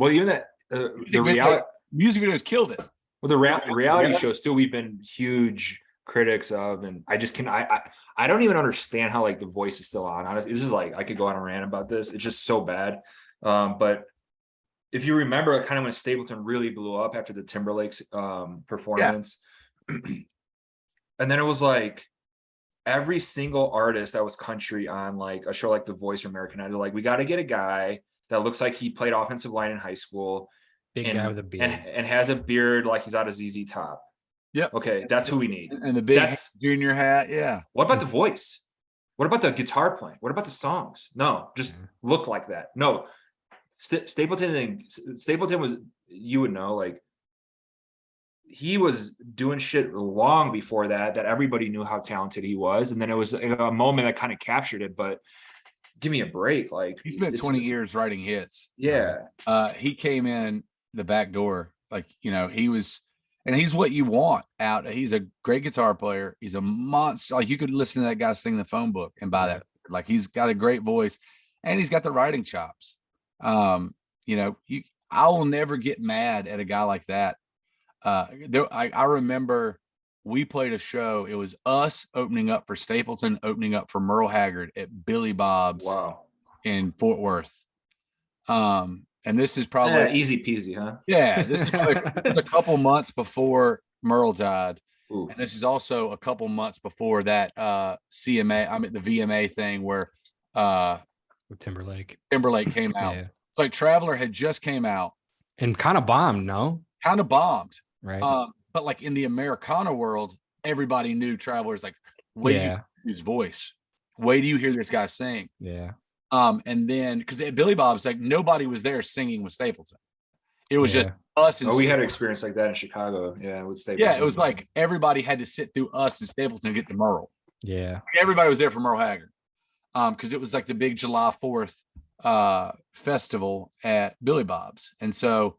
even that, the reality music videos killed it. Well, the reality shows too, we've been huge critics of, and I just can I don't even understand how like the voice is still on. Honestly, it's just like I could go on a rant about this. It's just so bad. But if you remember, kind of when Stapleton really blew up after the Timberlake's performance, and then it was like every single artist that was country on like a show like The Voice or American Idol, like we got to get a guy that looks like he played offensive line in high school, Big guy with a beard and has a beard like he's out of ZZ Top. Yep. Okay, that's who we need. And the big junior hat. Yeah. What about the voice? What about the guitar playing? What about the songs? No, just look like that. No, Stapleton was, you would know, like he was doing shit long before that everybody knew how talented he was, and then it was a moment that kind of captured it. But give me a break. Like he spent 20 years writing hits. Yeah. He came in the back door, like, you know, he's what you want out. He's a great guitar player. He's a monster. Like you could listen to that guy sing the phone book and buy that. Like he's got a great voice and he's got the writing chops. You know, I will never get mad at a guy like that. I remember we played a show. It was us opening up for Stapleton, opening up for Merle Haggard at Billy Bob's in Fort Worth. And this is probably easy peasy, huh? Yeah, this is a couple months before Merle died. Ooh. And this is also a couple months before that the VMA thing where Timberlake came out. Yeah. It's like Traveler had just came out and kind of bombed, no? Kind of bombed. Right. But like in the Americana world, everybody knew Traveler's like, wait, do you hear his voice? Wait, do you hear this guy sing? Yeah. And then because at Billy Bob's, like nobody was there singing with Stapleton. It was just us. And we had an experience like that in Chicago. Yeah, with Stapleton. Yeah, it was like everybody had to sit through us and Stapleton to get to Merle. Yeah, everybody was there for Merle Haggard. Because it was like the big July 4th festival at Billy Bob's, and so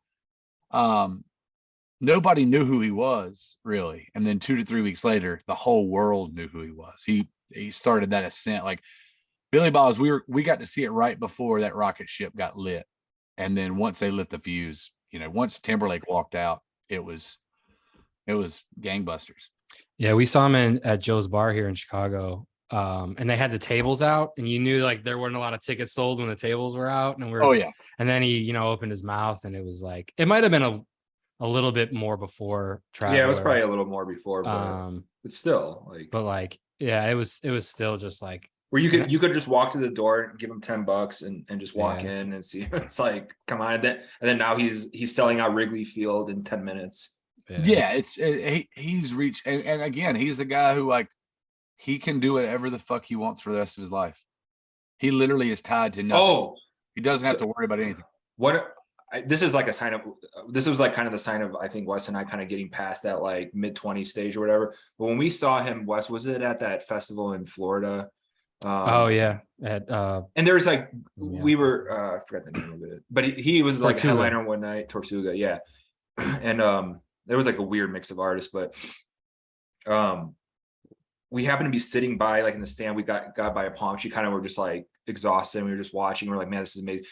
nobody knew who he was really. And then 2 to 3 weeks later, the whole world knew who he was. He started that ascent. Like Billy Bob's, we got to see it right before that rocket ship got lit. And then once they lit the fuse, you know, once Timberlake walked out, it was gangbusters. Yeah, we saw him at Joe's Bar here in Chicago. And they had the tables out, and you knew like there weren't a lot of tickets sold when the tables were out. And and then he, you know, opened his mouth, and it was like it might have been a little bit more before Traveler. Yeah, it was probably a little more before, but still like. But like, yeah, it was still just like. Where you could just walk to the door and give him $10 and just walk in and see. It's like, come on. And then now he's selling out Wrigley Field in 10 minutes. Yeah, he's reached, and again, he's a guy who like he can do whatever the fuck he wants for the rest of his life. He literally is tied to nothing. He doesn't have to worry about anything. This is like a sign of. This was like kind of the sign of, I think, Wes and I kind of getting past that like mid-20s stage or whatever. But when we saw him, Wes, was it at that festival in Florida? And there was like we were I forgot the name of it, but he was like a headliner one night, Tortuga, and there was like a weird mix of artists, but we happened to be sitting by like in the stand. We got by a palm tree, kind of were just like exhausted, and we were just watching. We're like, man, this is amazing.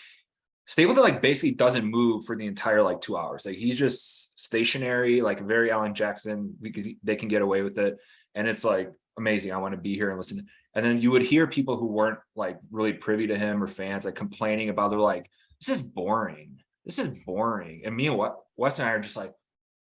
Stapleton like basically doesn't move for the entire like 2 hours. Like he's just stationary, like very Alan Jackson, because they can get away with it, and it's like amazing. I want to be here and listen. And then you would hear people who weren't like really privy to him or fans like complaining about, they're like, this is boring. And me and Wes and I are just like,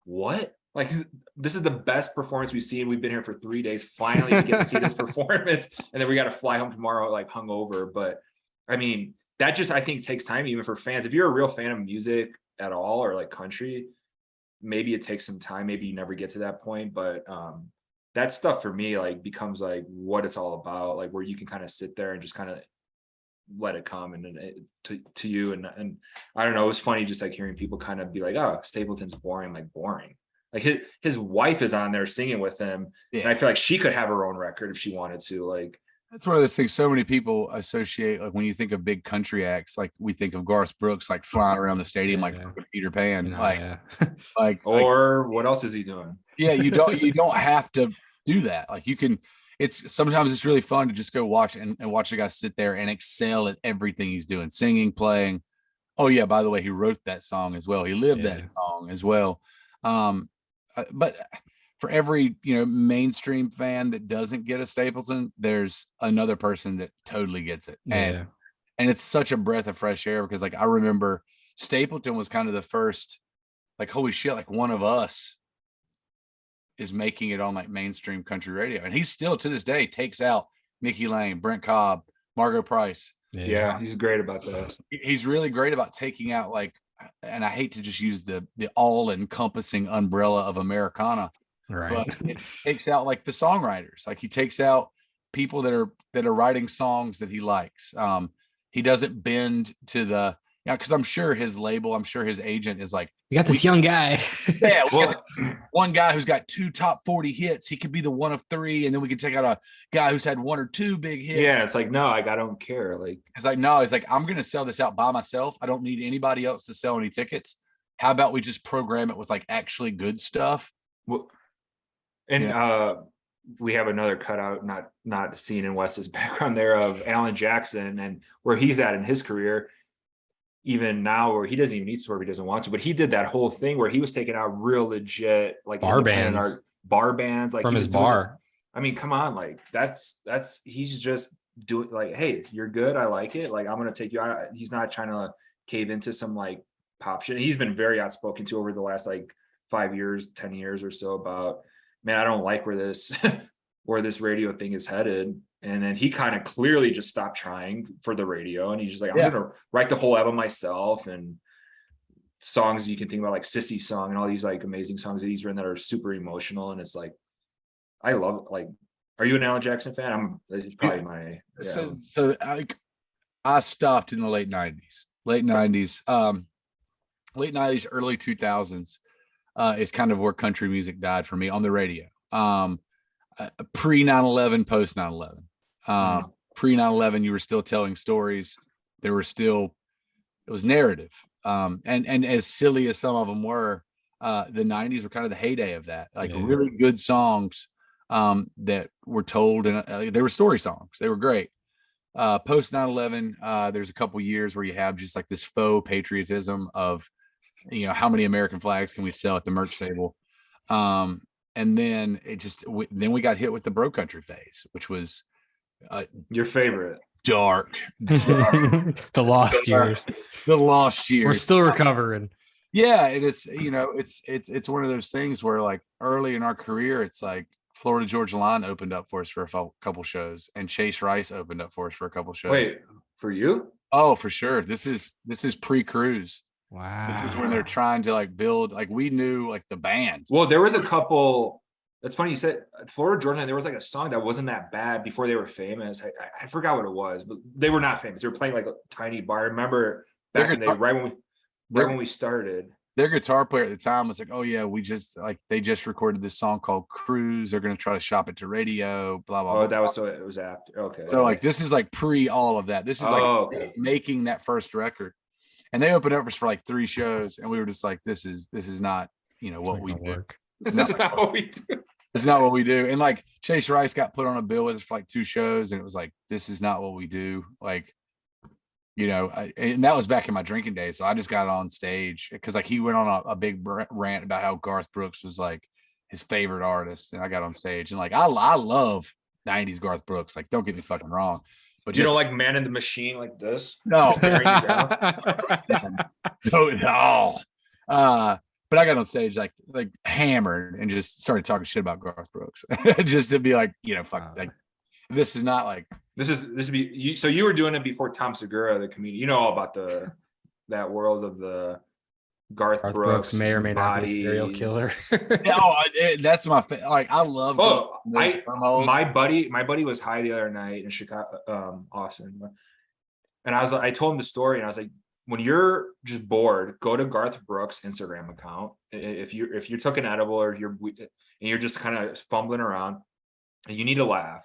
what? Like, this is the best performance we've seen. We've been here for 3 days. Finally, we get to see this performance. And then we got to fly home tomorrow, like hungover. But I mean, that just, I think, takes time even for fans. If you're a real fan of music at all or like country, maybe it takes some time. Maybe you never get to that point. But that stuff for me like becomes like what it's all about, like where you can kind of sit there and just kind of let it come to you. And I don't know, it was funny just like hearing people kind of be like, oh, Stapleton's boring. Like boring. Like his wife is on there singing with him. Yeah. And I feel like she could have her own record if she wanted to. Like that's one of those things so many people associate, like when you think of big country acts, like we think of Garth Brooks like flying around the stadium like Peter Pan. Or what else is he doing? Yeah, you don't have to do that. Like you can, sometimes it's really fun to just go watch and watch a guy sit there and excel at everything he's doing, singing, playing. Oh yeah, by the way, he wrote that song as well. He lived that song as well. But for every, mainstream fan that doesn't get a Stapleton, there's another person that totally gets it. Yeah. And it's such a breath of fresh air because like I remember Stapleton was kind of the first, like, holy shit, like one of us is making it on like mainstream country radio. And he's still to this day takes out Mickey Lane, Brent Cobb, Margot Price. Yeah, he's great about that. He's really great about taking out like, and I hate to just use the all-encompassing umbrella of Americana, Right. but it takes out like the songwriters. Like he takes out people that are writing songs that he likes. He doesn't bend to the, because I'm sure his label, I'm sure his agent is like, We got this young guy. yeah, well, one guy who's got 2 top 40 hits. He could be the one of 3, and then we can take out a guy who's had 1 or 2 big hits. Yeah, it's like, no, I don't care. Like, it's like, no, it's like, I'm gonna sell this out by myself. I don't need anybody else to sell any tickets. How about we just program it with like actually good stuff? well, and we have another cutout, not seen in Wes's background there, of Alan Jackson and where he's at in his career. Even now, where he doesn't even need to, where he doesn't want to, but he did that whole thing where he was taking out real legit like Bar independent bands. bar bands, like From he his was doing bar. I mean, come on, like that's he's just doing like, hey, you're good, I like it, like I'm gonna take you out. He's not trying to cave into some like pop shit. He's been very outspoken to over the last like 5 years, 10 years or so about, man, I don't like where this where this radio thing is headed. And then he kind of clearly just stopped trying for the radio, and he's just like, I'm gonna write the whole album myself, and songs you can think about like Sissy Song and all these like amazing songs that he's written that are super emotional. And it's like, I love it. Like, are you an Alan Jackson fan? This is probably my So I stopped in the late 90s, early 2000s is kind of where country music died for me on the radio. Pre 9/11, post 9/11. Pre 9/11, you were still telling stories. It was narrative. And as silly as some of them were, the 90s were kind of the heyday of that. Like really good songs that were told, and they were story songs. They were great. Post 9/11, there's a couple years where you have just like this faux patriotism of, how many American flags can we sell at the merch table? And then then we got hit with the bro country phase, which was your favorite. Dark. The lost years. The lost years. We're still recovering. Yeah, and it's one of those things where like early in our career, it's like Florida Georgia Line opened up for us for a couple shows, and Chase Rice opened up for us for a couple shows. Wait, for you? Oh, for sure. This is pre-cruise. Wow. This is when they're trying to like build, like we knew like the band. Well, there was a couple. That's funny you said Florida Georgia Line. There was like a song that wasn't that bad before they were famous. I forgot what it was, but they were not famous. They were playing like a tiny bar. I remember back in the day, right when we started. Their guitar player at the time was like, "Oh yeah, they just recorded this song called Cruise. They're going to try to shop it to radio." Blah blah. Oh, blah. that was so it was after. Okay. So like this is like pre all of that. This is like making that first record, and they opened up for us for like 3 shows, and we were just like, "This is not what we do. This is not what we do. It's not what we do." And like Chase Rice got put on a bill with us for like 2 shows, and it was like, "This is not what we do." Like. And that was back in my drinking days. So I just got on stage because like he went on a big rant about how Garth Brooks was like his favorite artist. And I got on stage and like, I love 90s Garth Brooks. Like, don't get me fucking wrong. But you don't like Man in the Machine like this? No. No. But I got on stage like hammered and just started talking shit about Garth Brooks just to be like, fuck, like this is not like this would be you. So you were doing it before Tom Segura, the comedian. You know all about that world of the Garth Brooks may or may not be a serial killer. No, that's my like I love. My buddy was high the other night in Chicago, Austin, and I told him the story, and I was like, when you're just bored, go to Garth Brooks' Instagram account. If you took an edible or you're just kind of fumbling around and you need to laugh,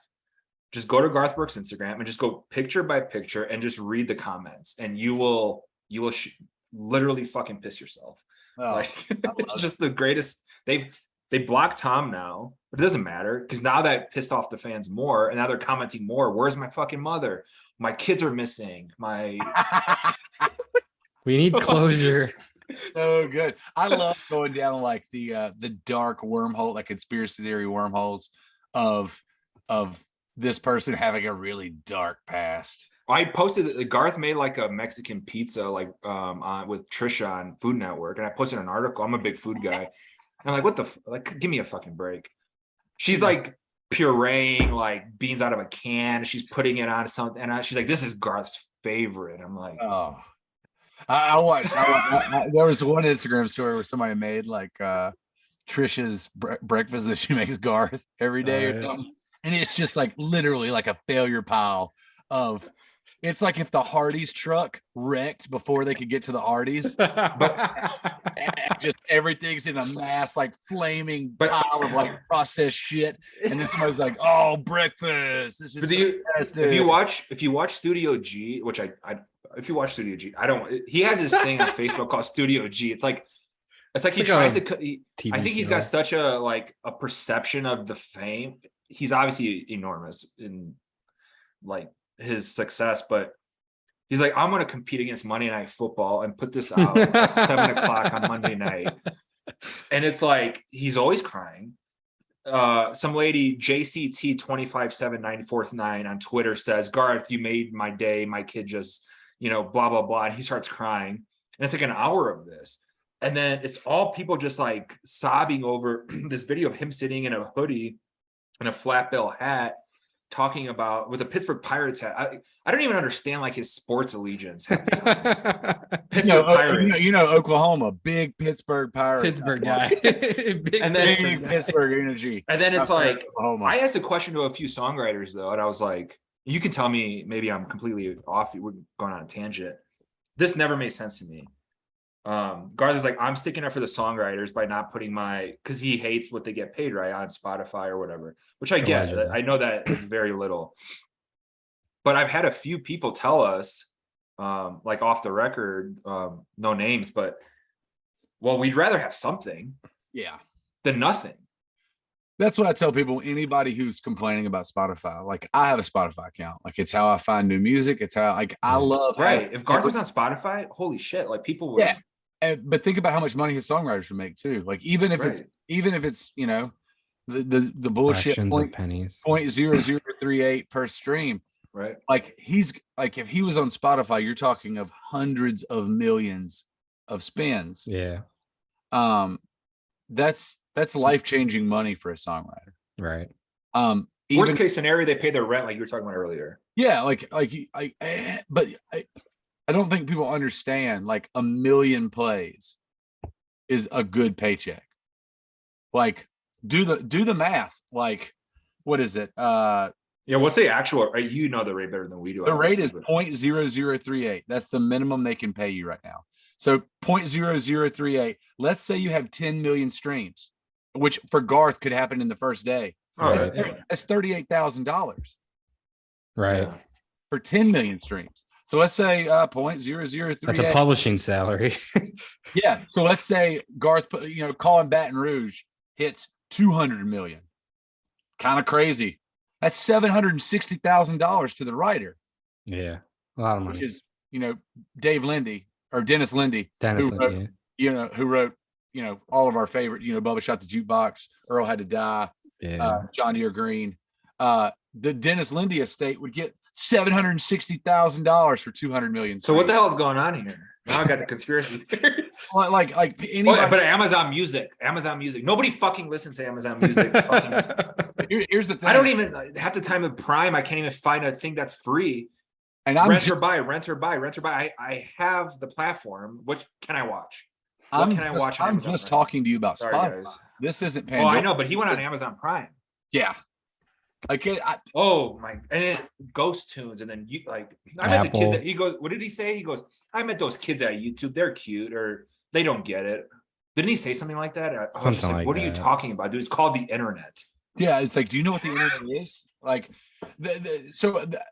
just go to Garth Brooks' Instagram and just go picture by picture and just read the comments, and you will literally fucking piss yourself. Like it's just the greatest. They blocked Tom now, but it doesn't matter because now that pissed off the fans more, and now they're commenting more. Where's my fucking mother? My kids are missing. We need closure. So good. I love going down like the dark wormhole, like conspiracy theory wormholes of this person having a really dark past. I posted Garth made like a Mexican pizza like with Trisha on Food Network, and I posted an article. I'm a big food guy. And I'm like, what the like? Give me a fucking break. She's like pureeing like beans out of a can. She's putting it on something, and she's like, "This is Garth's favorite." I'm like, oh, I watched. There was one Instagram story where somebody made like Trisha's breakfast that she makes Garth every day or something, and it's just like literally like a failure pile of. It's like if the Hardee's truck wrecked before they could get to the Arby's, but just everything's in a mass, like flaming pile of like processed shit. And then somebody's like, "Oh, breakfast! This is fantastic." If you watch Studio G, which if you watch Studio G, I don't. He has this thing on Facebook called Studio G. It's like he tries to. I think he's got such a perception of the fame. He's obviously enormous in like his success, but he's like, I'm going to compete against Monday Night Football and put this out at 7:00 on Monday night. And it's like, he's always crying. Some lady, JCT 25794/9 on Twitter says, Garth, you made my day. My kid just, blah, blah, blah. And he starts crying. And it's like an hour of this. And then it's all people just like sobbing over this video of him sitting in a hoodie and a flat bill hat, talking about with a Pittsburgh Pirates hat. I don't even understand like his sports allegiance half the time. Pittsburgh Pirates. Oklahoma, big Pittsburgh Pirates. Pittsburgh guy. big Pittsburgh energy. And then it's like, Oklahoma. I asked a question to a few songwriters though, and I was like, you can tell me, maybe I'm completely off. We're going on a tangent. This never made sense to me. Garth is like, I'm sticking up for the songwriters by not putting because he hates what they get paid, right, on Spotify or whatever, which I get. I know that it's very little, but I've had a few people tell us, like off the record, no names, but we'd rather have something than nothing. That's what I tell people. Anybody who's complaining about Spotify, like I have a Spotify account. Like it's how I find new music. It's how I love. Right. If Garth was on Spotify, holy shit! Like people would. Yeah. But think about how much money his songwriters would make too. Like even if it's the bullshit pennies 0.0038 per stream. Right. Like he's like if he was on Spotify, you're talking of hundreds of millions of spins. Yeah. That's life-changing money for a songwriter. Right. Worst case scenario, they pay their rent like you were talking about earlier. Yeah, but I don't think people understand like 1 million plays is a good paycheck. Like do the math. Like what is it? What's the actual rate? You know the rate better than we do. The rate is 0.0038. That's the minimum they can pay you right now. So 0.0038. Let's say you have 10 million streams, which for Garth could happen in the first day. That's $38,000. Right. For 10 million streams. So let's say 0.0038. That's a publishing salary. Yeah. So let's say Garth, Calling Baton Rouge hits 200 million. Kind of crazy. That's $760,000 to the writer. Yeah. A lot of money. Which is, Dave Lindy or Dennis Lindy. Who wrote, all of our favorite, Bubba Shot the Jukebox, Earl Had to Die, John Deere Green. The Dennis Lindy estate would get $760,000 for 200 million. So what the hell is going on here? Now I got the conspiracy theory. Like anybody, but Amazon Music. Nobody fucking listens to Amazon Music. Here's the thing. I don't even half the time of Prime. I can't even find a thing that's free. And I'm rent or buy. I have the platform. What can I watch? I'm just talking to you about Spotify. Guys. This isn't Pandora. Oh, I know, but he went on Amazon Prime. Yeah. And Ghost Tunes, and then I met the kids he goes, what did he say? He goes, I met those kids at YouTube. They're cute, or they don't get it. Didn't he say something like that? I was just like, what are you talking about, dude? It's called the internet. Yeah, it's like, do you know what the internet is? Like,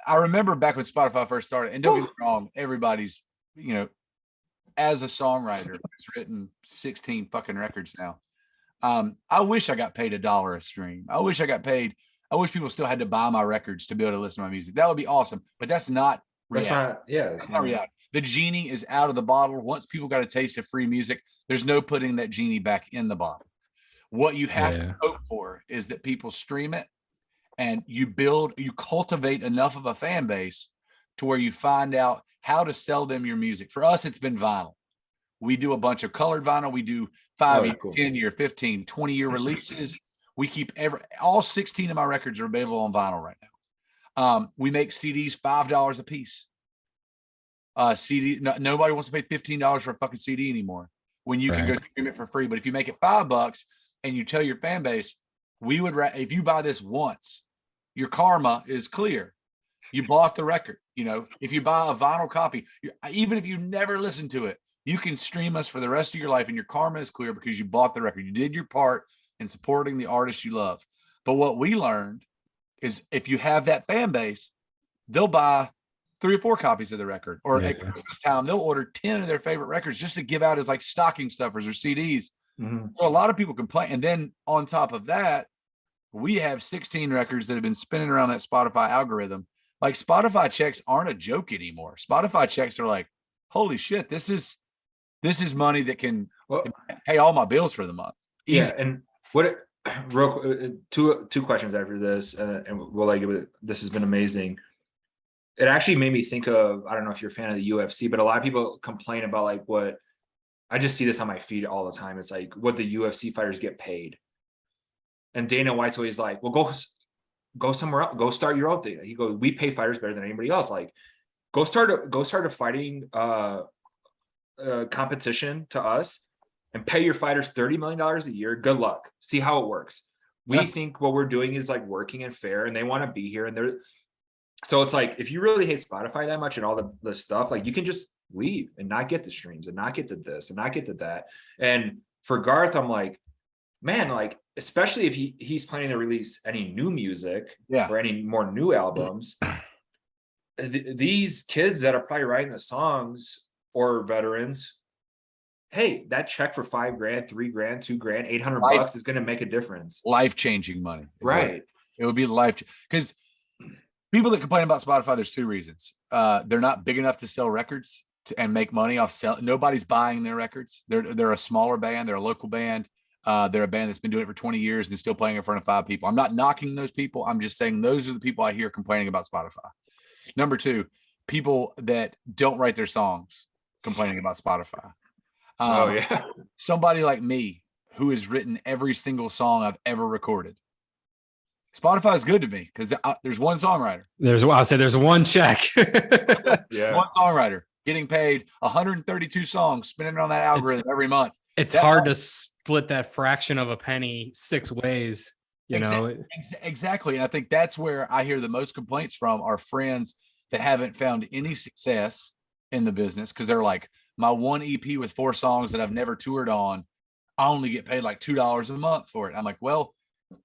I remember back when Spotify first started, and don't get me wrong, everybody's, as a songwriter, who's written 16 fucking records now. I wish I got paid $1 a stream. I wish people still had to buy my records to be able to listen to my music. That would be awesome. But that's not reality. That's not reality. the genie is out of the bottle. Once people got a taste of free music, there's no putting that genie back in the bottle. What you have to hope for is that people stream it, and you cultivate enough of a fan base to where you find out how to sell them your music. For us, it's been vinyl. We do a bunch of colored vinyl. We do 5-year, 10-year, 15, 20-year releases. We keep all 16 of my records are available on vinyl right now. We make CDs $5 a piece. Nobody wants to pay $15 for a fucking CD anymore when you can go stream it for free. But if you make it $5 and you tell your fan base, if you buy this once, your karma is clear. You bought the record. You know, if you buy a vinyl copy, even if you never listen to it, you can stream us for the rest of your life and your karma is clear because you bought the record. You did your part in supporting the artist you love. But what we learned is if you have that fan base, they'll buy 3 or 4 copies of the record, or at Christmas time, they'll order 10 of their favorite records just to give out as like stocking stuffers or CDs. So a lot of people complain. And then on top of that, we have 16 records that have been spinning around that Spotify algorithm. Like Spotify checks aren't a joke anymore. Spotify checks are like, holy shit, this is money that can pay all my bills for the month. Yeah. And two questions after this, and we'll like it. This has been amazing. It actually made me think of, I don't know if you're a fan of the UFC, but a lot of people complain about like what I just see this on my feed all the time. It's like what the UFC fighters get paid. And Dana White's always like, well, go somewhere else, go start your own thing. He goes, we pay fighters better than anybody else. Like, go start a fighting competition to us and pay your fighters $30 million a year. Good luck. See how it works. We think what we're doing is like working and fair, and they want to be here. And so it's like, if you really hate Spotify that much and all the stuff, like you can just leave and not get the streams and not get to this and not get to that. And for Garth, I'm like, man, like, especially if he's planning to release any new music or any more new albums, these kids that are probably writing the songs or veterans, hey, that check for $5 grand, $3 grand, $2 grand, $800 is going to make a difference. Life-changing money. Right. It would be because people that complain about Spotify, there's 2 reasons. They're not big enough to sell records and make money off nobody's buying their records. They're a smaller band. They're a local band. They're a band that's been doing it for 20 years and still playing in front of 5 people. I'm not knocking those people. I'm just saying those are the people I hear complaining about Spotify. Number 2, people that don't write their songs complaining about Spotify. Somebody like me who has written every single song I've ever recorded. Spotify is good to me because there's one songwriter. I'll say there's one check. One songwriter getting paid 132 songs, spinning on that algorithm every month. It's hard to split that fraction of a penny 6 ways, you know? Exactly. And I think that's where I hear the most complaints from are friends that haven't found any success in the business because they're like, my one EP with 4 songs that I've never toured on, I only get paid like $2 a month for it. I'm like, well,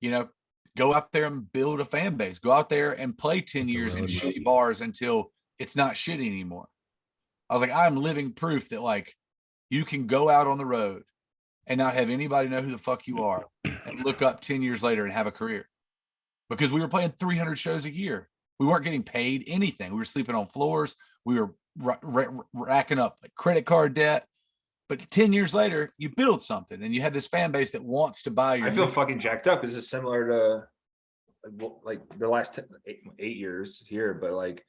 you know, go out there and build a fan base. Go out there and play 10 years in shitty bars until it's not shitty anymore. I was like, I'm living proof that like you can go out on the road and not have anybody know who the fuck you are and look up 10 years later and have a career. Because we were playing 300 shows a year. We weren't getting paid anything. We were sleeping on floors. We were racking up like credit card debt. But 10 years later, you build something and you have this fan base that wants to buy your. I feel fucking jacked up. This is similar to like the last 8 years here, but like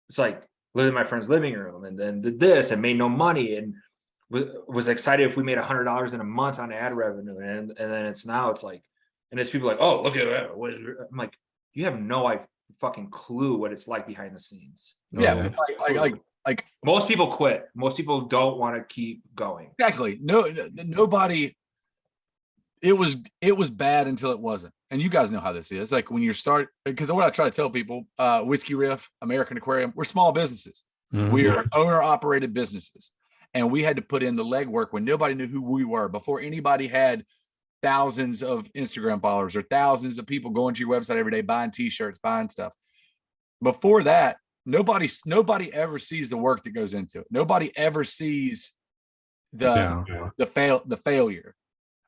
it's like living in my friend's living room and then did this and made no money and was excited if we made $100 in a month on ad revenue, and then it's like, and it's people like, oh, look at that. I'm like, you have no fucking clue what it's like behind the scenes. Like most people quit. Most people don't want to keep going. Exactly. Nobody. It was bad until it wasn't. And you guys know how this is. Like when you start, because what I try to tell people, Whiskey Riff, American Aquarium, we're small businesses. Mm-hmm. We are owner operated businesses. And we had to put in the legwork when nobody knew who we were, before anybody had thousands of Instagram followers or thousands of people going to your website every day, buying t-shirts, buying stuff. Before that, nobody ever sees the work that goes into it. Nobody ever sees the failure.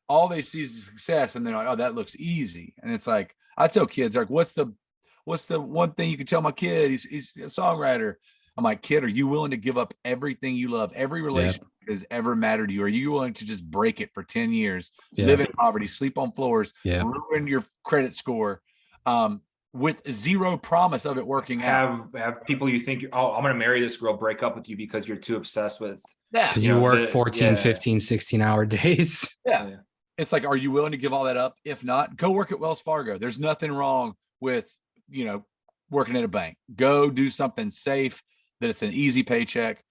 All they see is the success, and they're like, oh, that looks easy. And it's like, I tell kids, like, what's the one thing you can tell my kid? He's a songwriter. I'm like, kid, are you willing to give up everything you love, every relationship that has ever mattered to you? Are you willing to just break it for 10 years, live in poverty, sleep on floors, ruin your credit score, with zero promise of it working out? Have people you think, oh, I'm going to marry this girl, break up with you because you're too obsessed with. Because you work 14, 15, 16-hour days. Yeah. It's like, are you willing to give all that up? If not, go work at Wells Fargo. There's nothing wrong with, working at a bank. Go do something safe, that it's an easy paycheck.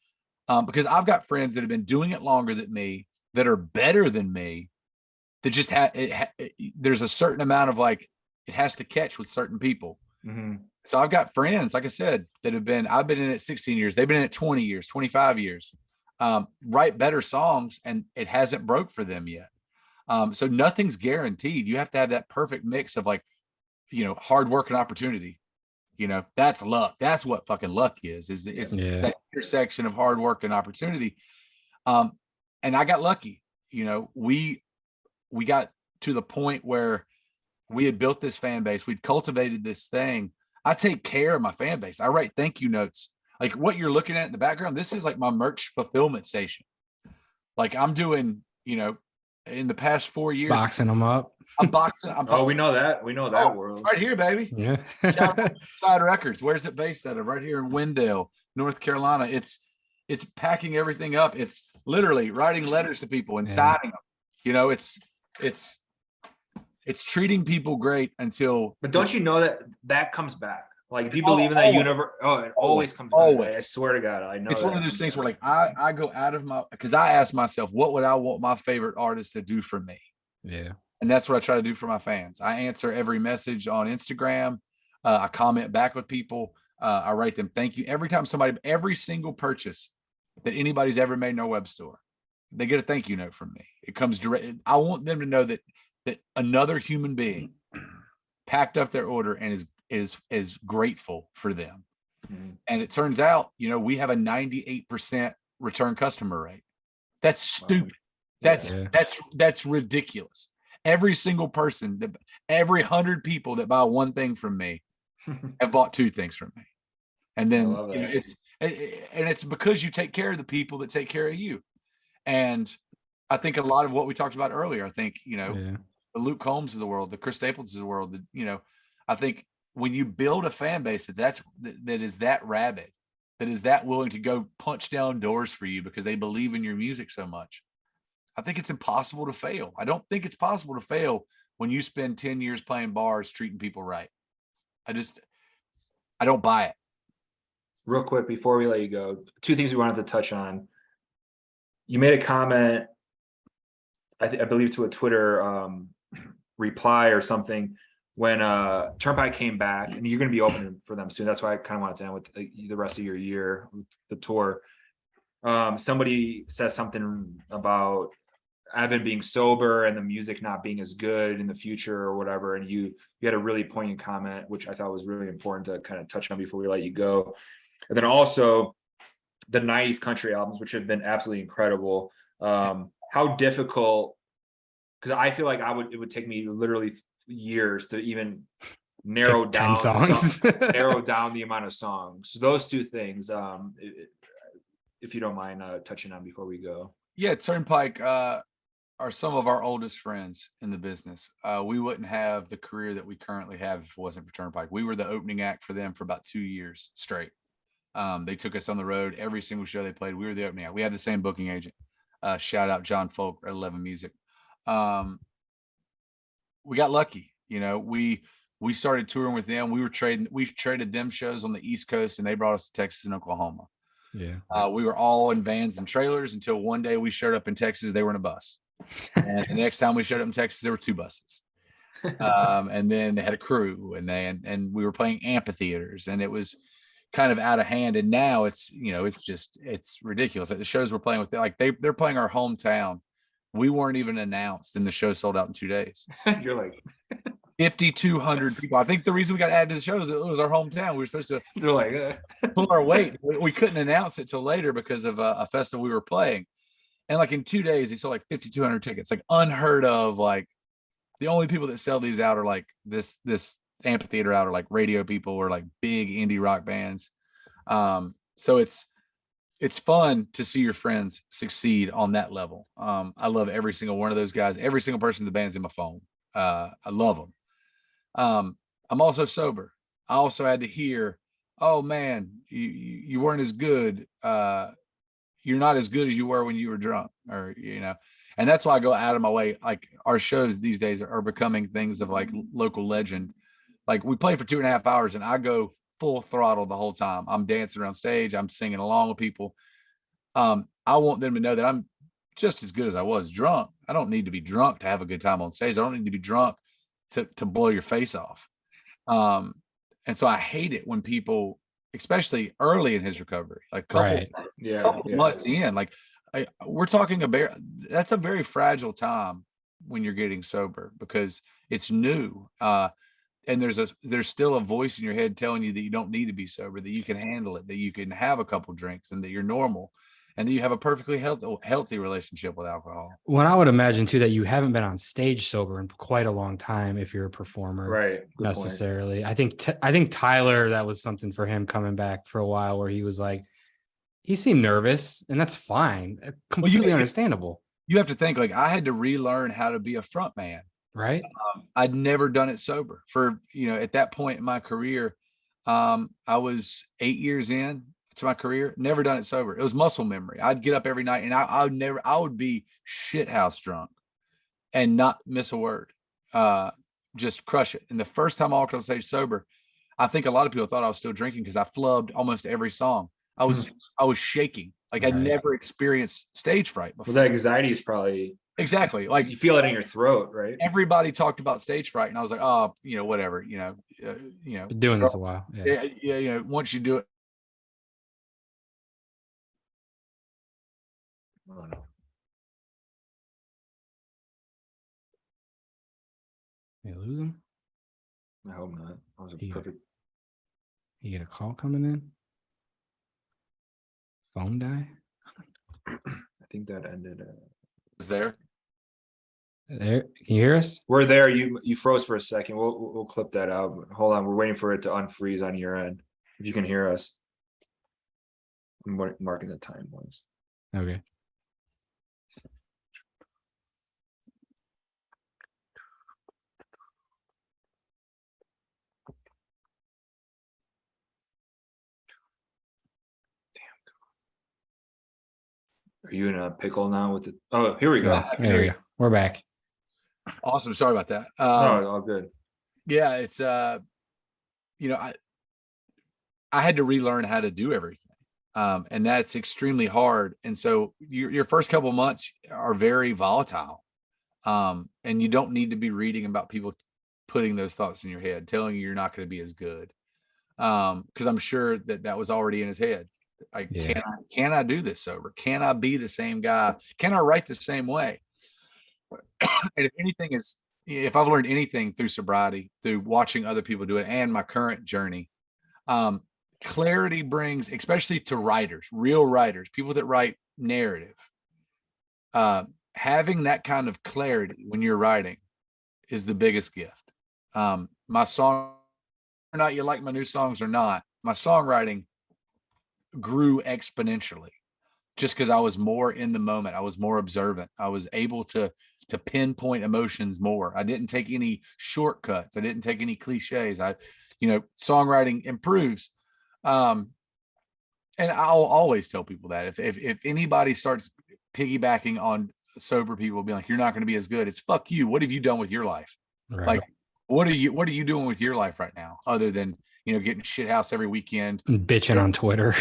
Because I've got friends that have been doing it longer than me, that are better than me, that just there's a certain amount of like, it has to catch with certain people. Mm-hmm. So I've got friends, like I said, that I've been in it 16 years. They've been in it 20 years, 25 years, write better songs, and it hasn't broke for them yet. So nothing's guaranteed. You have to have that perfect mix of like, hard work and opportunity. That's luck. That's what fucking luck is that intersection of hard work and opportunity. And I got lucky. We got to the point where we had built this fan base. We'd cultivated this thing. I take care of my fan base. I write thank you notes. Like what you're looking at in the background, this is like my merch fulfillment station. Like I'm doing, in the past 4 years, boxing them up. I'm boxing. We know that. We know that world. Right here, baby. Yeah. Side Records. Where's it based out of? Right here in Wendell, North Carolina. It's packing everything up. It's literally writing letters to people and signing them. It's treating people great until. But don't you know that comes back? Like, do you believe in that universe? Oh, it always comes back. I swear to God, I know. It's one of those things where like I go out of because I ask myself, what would I want my favorite artist to do for me? Yeah. And that's what I try to do for my fans. I answer every message on Instagram. I comment back with people. I write them thank you. Every single purchase that anybody's ever made in our web store, they get a thank you note from me. It comes direct. I want them to know that another human being packed up their order and is grateful for them. Mm-hmm. And it turns out, we have a 98% return customer rate. That's stupid. That's ridiculous. Every single person, every 100 people that buy one thing from me have bought two things from me. And then it's because you take care of the people that take care of you. And I think a lot of what we talked about earlier, I think, the Luke Combs of the world, the Chris Staples of the world, I think when you build a fan base that is that rabid, that is that willing to go punch down doors for you because they believe in your music so much, I think it's impossible to fail. I don't think it's possible to fail when you spend 10 years playing bars, treating people right. I don't buy it. Real quick, before we let you go, two things we wanted to touch on. You made a comment, I believe to a Twitter reply or something, when Turnpike came back, and you're going to be opening for them soon. That's why I kind of wanted to end with the rest of your year with the tour. Somebody says something about Evan being sober and the music not being as good in the future or whatever, and you had a really poignant comment, which I thought was really important to kind of touch on before we let you go. And then also the 90s country albums, which have been absolutely incredible. How difficult, because I feel like it would take me literally years to even narrow down songs. narrow down the amount of songs. So those two things, if you don't mind touching on before we go. Yeah, Turnpike are some of our oldest friends in the business. We wouldn't have the career that we currently have if it wasn't for Turnpike. We were the opening act for them for about 2 years straight. They took us on the road. Every single show they played, we were the opening act. We had the same booking agent. Shout out John Folk at 11 Music. We got lucky. We started touring with them. We traded them shows on the East Coast, and they brought us to Texas and Oklahoma. Yeah. We were all in vans and trailers until one day we showed up in Texas. They were in a bus. And the next time we showed up in Texas, there were two buses. And then they had a crew, and we were playing amphitheaters, and it was kind of out of hand. And now it's ridiculous. Like the shows we're playing with, like they're playing our hometown. We weren't even announced, and the show sold out in 2 days. You're like 5,200 people. I think the reason we got added to the show is it was our hometown. We were supposed to they're like pull our weight. We couldn't announce it till later because of a festival we were playing. And like in 2 days, they sold like 5,200 tickets, like unheard of. Like the only people that sell these out are like this amphitheater out, or like radio people, or like big indie rock bands. So it's fun to see your friends succeed on that level. I love every single one of those guys. Every single person in the band's in my phone. I love them. I'm also sober. I also had to hear, oh man, you weren't as good. You're not as good as you were when you were drunk, or, you know, and that's why I go out of my way. Like, our shows these days are becoming things of like local legend. Like, we play for 2.5 hours and I go full throttle the whole time. I'm dancing around stage. I'm singing along with people. I want them to know that I'm just as good as I was drunk. I don't need to be drunk to have a good time on stage. I don't need to be drunk to blow your face off. And so I hate it when people, especially early in his recovery, like couple months in, like we're talking about, that's a very fragile time when you're getting sober, because it's new. And there's still a voice in your head telling you that you don't need to be sober, that you can handle it, that you can have a couple drinks, and that you're normal, and that you have a perfectly healthy relationship with alcohol. Well, I would imagine too that you haven't been on stage sober in quite a long time if you're a performer, right? Good necessarily. Point. I think Tyler, that was something for him coming back for a while, where he was like, he seemed nervous, and that's fine, completely understandable. You have to think, like, I had to relearn how to be a front man. Right. I'd never done it sober for, you know, at that point in my career. I was 8 years in to my career, never done it sober. It was muscle memory. I'd get up every night and I would be shithouse drunk and not miss a word. Just crush it. And the first time I walked on stage sober, I think a lot of people thought I was still drinking because I flubbed almost every song. I was shaking. Like, I'd never experienced stage fright before. Well, that anxiety is probably exactly, like, you feel it in your throat, right? Everybody talked about stage fright, and I was like, oh, you know, whatever, you know, been doing this a while. Yeah, you know, once you do it. Oh, no. You lose him? I hope not. That was a perfect. You get a call coming in? Phone die? I think that ended. Is there? There, can you hear us? We're there. You froze for a second. We'll clip that out. Hold on, we're waiting for it to unfreeze on your end. If you can hear us, I'm marking the time was. Okay. Are you in a pickle now with the? Oh, here we go. Yeah, there we go. We're back. Awesome. Sorry about that. No, all good. Yeah, it's you know, I had to relearn how to do everything. And that's extremely hard. And so your first couple of months are very volatile. And you don't need to be reading about people putting those thoughts in your head, telling you you're not going to be as good. Because I'm sure that was already in his head. Like, can I do this sober? Can I be the same guy? Can I write the same way? And if I've learned anything through sobriety, through watching other people do it, and my current journey, clarity brings, especially to writers, real writers, people that write narrative, having that kind of clarity when you're writing is the biggest gift. My song, or not you like my new songs or not, my songwriting grew exponentially just because I was more in the moment. I was more observant. I was able to pinpoint emotions more. I didn't take any shortcuts. I didn't take any cliches. Songwriting improves. And I'll always tell people that if anybody starts piggybacking on sober people being like, you're not going to be as good, it's fuck you. What have you done with your life? Right. Like, what are you doing with your life right now, other than, getting shit house every weekend, bitching on Twitter?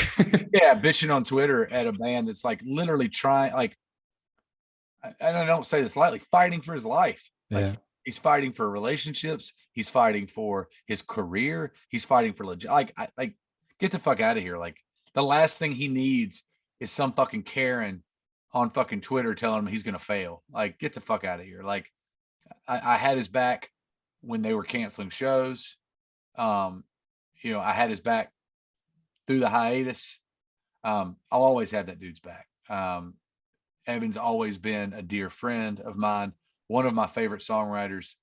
Yeah, bitching on Twitter at a band that's like literally trying, like, and I don't say this lightly, fighting for his life. Like, he's fighting for relationships. He's fighting for his career. He's fighting for like get the fuck out of here. Like, the last thing he needs is some fucking Karen on fucking Twitter telling him he's gonna fail. Like, get the fuck out of here. Like, I had his back when they were canceling shows. I had his back through the hiatus. I'll always have that dude's back. Evan's always been a dear friend of mine, one of my favorite songwriters,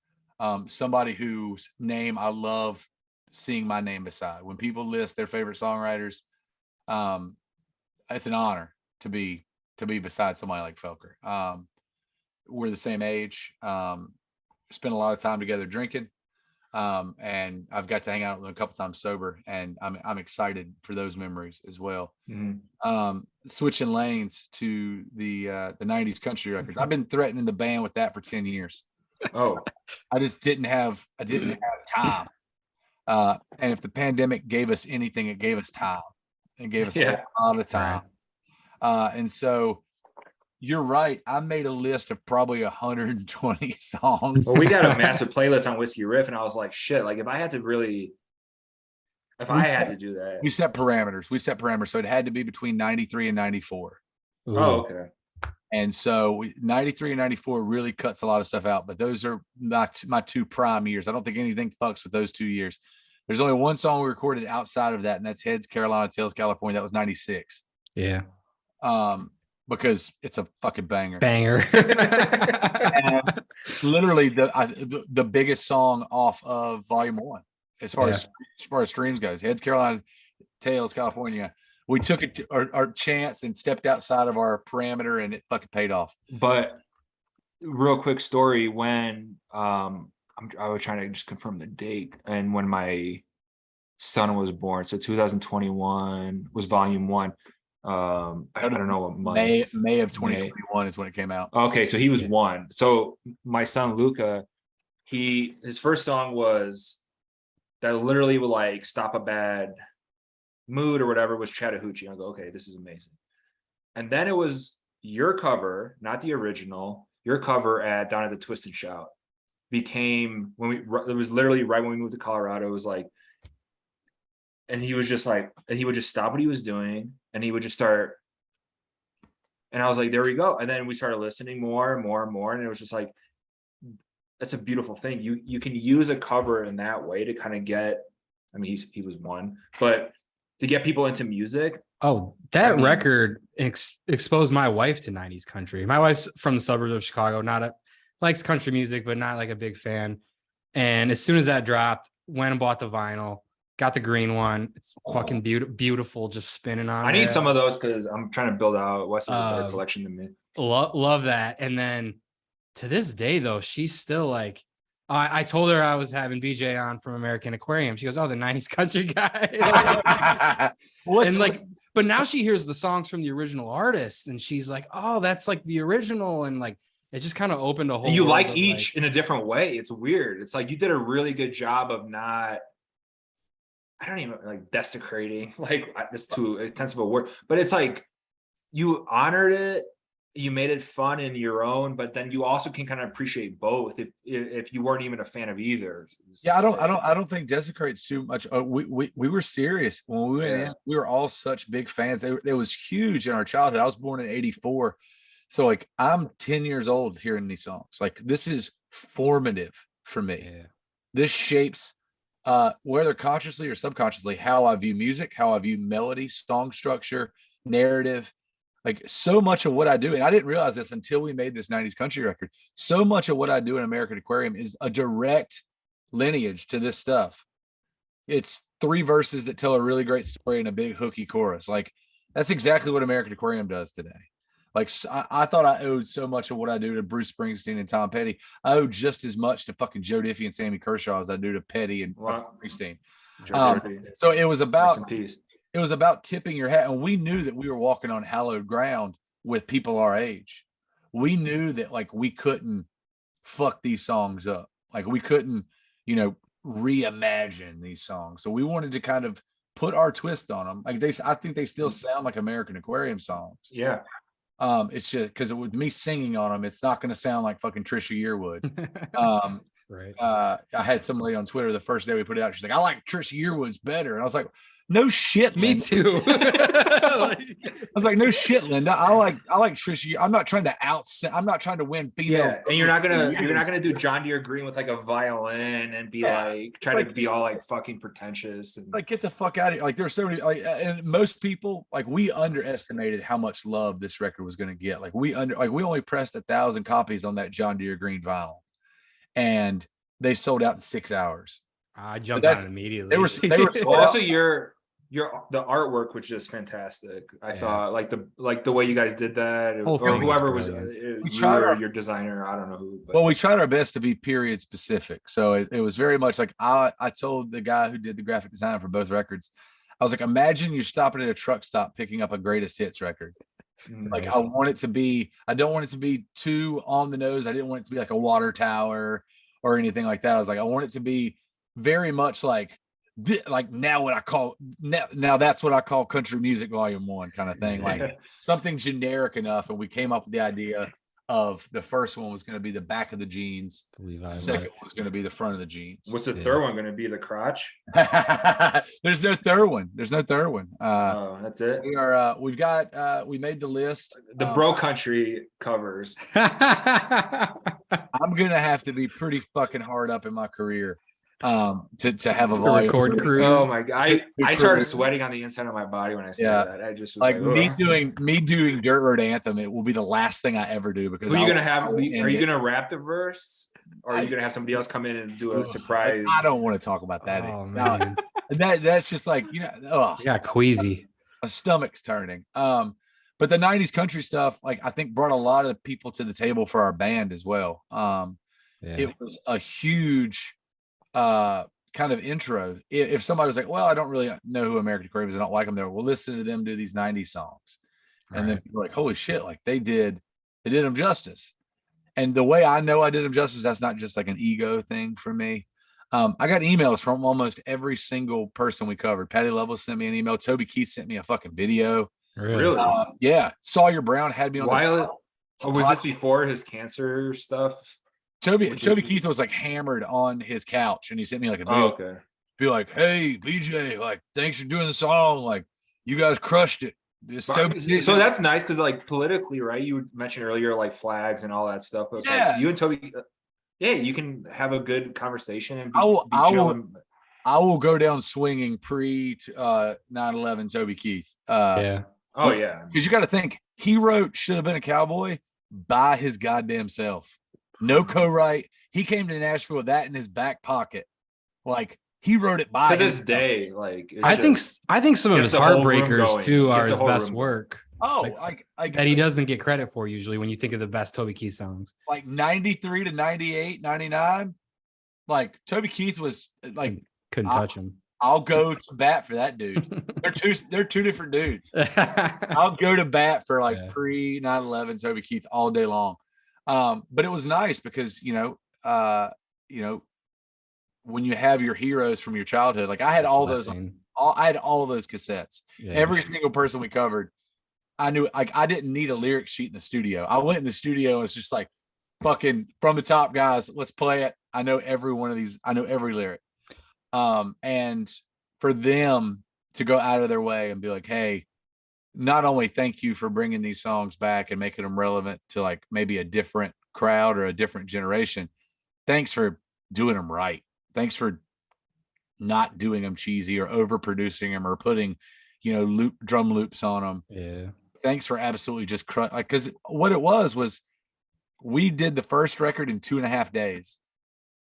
somebody whose name I love seeing my name beside. When people list their favorite songwriters, It's an honor to be beside somebody like Felker. We're the same age. Spent a lot of time together drinking. And I've got to hang out with him a couple times sober, and I'm excited for those memories as well. Switching lanes to the 90s country records. I've been threatening the band with that for 10 years. Oh, I didn't have time. And if the pandemic gave us anything, it gave us time. It gave us a lot of time. And so you're right. I made a list of probably 120 songs. well, we got a massive playlist on Whiskey Riff, and I was like, shit, like if I had to do that. We set parameters. So it had to be between 93 and 94. Ooh. Oh, okay. And so 93 and 94 really cuts a lot of stuff out, but those are my two prime years. I don't think anything fucks with those 2 years. There's only one song we recorded outside of that, and that's Heads, Carolina, Tails, California. That was 96. Yeah. Because it's a fucking banger. Literally the biggest song off of Volume 1 as far as streams goes. Heads, Carolina, Tails, California. We took it to our chance and stepped outside of our parameter, and it fucking paid off. But real quick story, when I was trying to just confirm the date, and when my son was born, so 2021 was Volume 1. I don't know what month. May of 2021 is when it came out. Okay, so he was 1. So my son Luca, his first song was that literally would like stop a bad mood or whatever, was Chattahoochee. I go, okay, this is amazing. And then it was your cover, not the original. Your cover Down at the Twist and Shout became it was literally right when we moved to Colorado. It was like, and he was just like, and he would just stop what he was doing, and he would just start. And I was like, there we go. And then we started listening more and more and more, and it was just like, that's a beautiful thing. You can use a cover in that way to kind of get. I mean, he was 1, but to get people into music. Oh, that record exposed my wife to 90s country. My wife's from the suburbs of Chicago, likes country music, but not like a big fan. And as soon as that dropped, went and bought the vinyl, got the green one. It's fucking beautiful, just spinning on. I need some of those because I'm trying to build out. Wes has a better collection than me. Love that. And then to this day, though, she's still like, I told her I was having BJ on from American Aquarium. She goes, "Oh, the 90s country guy." But now she hears the songs from the original artist, and she's like, "Oh, that's like the original," and like it just kind of opened a whole. And you like each in a different way. It's weird. It's like you did a really good job of not. I don't even like desecrating. Like that's too intensive a word, but it's like you honored it. You made it fun in your own, but then you also can kind of appreciate both if you weren't even a fan of either. Yeah, I don't think desecrates too much. We were serious when we went in. We were all such big fans. It was huge in our childhood. I was born in '84, so like I'm 10 years old hearing these songs. Like this is formative for me. Yeah. This shapes whether consciously or subconsciously how I view music, how I view melody, song structure, narrative. Like so much of what I do, and I didn't realize this until we made this 90s country record. So much of what I do in American Aquarium is a direct lineage to this stuff. It's 3 verses that tell a really great story and a big hooky chorus. Like that's exactly what American Aquarium does today. Like I thought I owed so much of what I do to Bruce Springsteen and Tom Petty. I owe just as much to fucking Joe Diffie and Sammy Kershaw as I do to Petty and Springsteen. So it was about. It was about tipping your hat, and we knew that we were walking on hallowed ground with people our age. We knew that like we couldn't fuck these songs up. Like we couldn't, reimagine these songs. So we wanted to kind of put our twist on them. Like I think they still sound like American Aquarium songs. Yeah. It's just because with me singing on them, it's not going to sound like fucking Trisha Yearwood. Right. I had some lady on Twitter the first day we put it out. She's like, "I like Trisha Yearwood's better," and I was like, "No shit, me Linda. too." I was like, "No shit, Linda. I like Trisha. I'm not trying to win female." Yeah, and you're not gonna do John Deere Green with like a violin and be to be all like fucking pretentious and like get the fuck out of here. Like there's so many and most people like we underestimated how much love this record was going to get. Like we only pressed 1,000 copies on that John Deere Green vinyl, and they sold out in 6 hours. I jumped on it immediately. They were also your the artwork was just fantastic. I Yeah. thought like the way you guys did that, Whole or thing was whoever was brilliant. you or your designer. I don't know who. But. Well, we tried our best to be period specific. So it was very much like I told the guy who did the graphic design for both records, I was like, imagine you're stopping at a truck stop picking up a greatest hits record. Like I want it to be, I don't want it to be too on the nose. I didn't want it to be like a water tower or anything like that. I was like, I want it to be very much like now that's what I call country music volume 1 kind of thing. Like something generic enough. And we came up with the idea of the first one was going to be the back of the jeans. The second one was going to be the front of the jeans. What's the third one going to be? The crotch? There's no third one. Oh, that's it. We made the list. The bro country covers. I'm gonna have to be pretty fucking hard up in my career to have a volume record cruise. Oh my god, I started sweating on the inside of my body when I said that. I just was like me ugh. doing Dirt Road Anthem. It will be the last thing I ever do because who are you gonna have? Are you gonna rap the verse, or are you gonna have somebody else come in and do a surprise? I don't want to talk about that. Oh, man. That's just like Yeah, queasy. My stomach's turning. But the 90s country stuff, like I think brought a lot of people to the table for our band as well. It was a huge kind of intro. If somebody was like, well, I don't really know who American Aquarium is, I don't like them, there, we'll listen to them do these 90s songs. And then people are like, holy shit, like they did them justice. And the way I know I did them justice, that's not just like an ego thing for me. I got emails from almost every single person we covered. Patty Lovell sent me an email. Toby Keith sent me a fucking video. Really? Yeah. Sawyer Brown had me on was this before his cancer stuff? Toby Keith was like hammered on his couch and he sent me like a video. Okay. Be like, hey, BJ, like, thanks for doing the song. Like, you guys crushed it. So that's nice because like politically, right? You mentioned earlier like flags and all that stuff. But like you and Toby, you can have a good conversation and I will go down swinging pre 9/11 Toby Keith. Oh yeah. Because you got to think he wrote "Should Have Been a Cowboy" by his goddamn self. No co-write. He came to Nashville with that in his back pocket. Like he wrote it by to this day. Like I think some of his heartbreakers too are his best work. Oh, like that he doesn't get credit for usually when you think of the best Toby Keith songs. Like 93 to 98, 99. Like Toby Keith was like couldn't touch him. I'll go to bat for that dude. They're two different dudes. I'll go to bat for like pre 9/11 Toby Keith all day long. But it was nice because when you have your heroes from your childhood, like I had all those cassettes. Every single person we covered, I knew. Like I didn't need a lyric sheet in the studio. I went in the studio and it's just like fucking from the top, guys, let's play it. I know every one of these. I know every lyric. And for them to go out of their way and be like, hey, not only thank you for bringing these songs back and making them relevant to like maybe a different crowd or a different generation. Thanks for doing them right. Thanks for not doing them cheesy or overproducing them or putting, drum loops on them. Yeah. Thanks for absolutely just because what it was we did the first record in 2.5 days.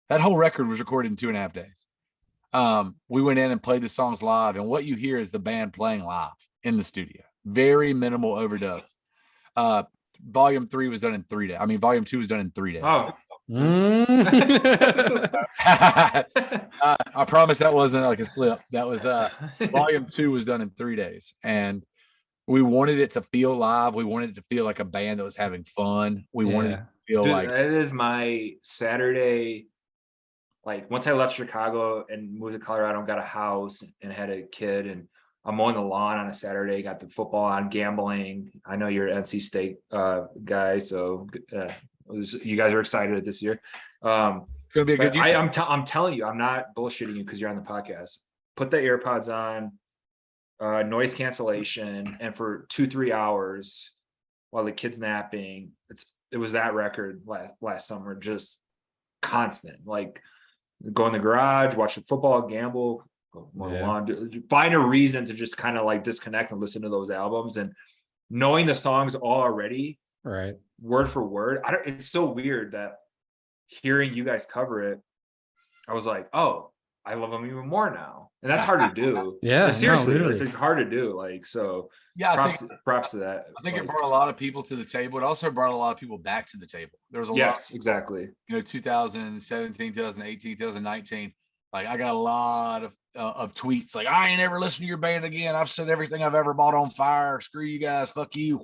That whole record was recorded in 2.5 days. We went in and played the songs live, and what you hear is the band playing live in the studio. Very minimal overdub. Volume 3 was done in 3 days. I mean, volume 2 was done in 3 days. Oh. I promise that wasn't like a slip. That was volume 2 was done in 3 days, and we wanted it to feel live. We wanted it to feel like a band that was having fun. We wanted it to feel like it is my Saturday. Like once I left Chicago and moved to Colorado and got a house and had a kid, and I'm mowing the lawn on a Saturday, got the football on, gambling. I know you're an NC State guy, so you guys are excited this year. It's gonna be a good year. I'm telling you, I'm not bullshitting you because you're on the podcast. Put the AirPods on, noise cancellation, and for 2-3 hours while the kid's napping, it was that record last summer, just constant. Like go in the garage, watch the football, gamble, find a reason to just kind of like disconnect and listen to those albums, and knowing the songs already, right, word for word. It's so weird that hearing you guys cover it, I was like, oh, I love them even more now. and that's hard to do. Yeah, no, seriously, literally. it's hard to do. Like, so Yeah, props to that. I think it Like, brought a lot of people to the table. It also brought a lot of people back to the table. There was a lot. yes, exactly. 2017, 2018, 2019. Like I got a lot of tweets like, I ain't ever listened to your band again. I've set everything I've ever bought on fire. Screw you guys. Fuck you.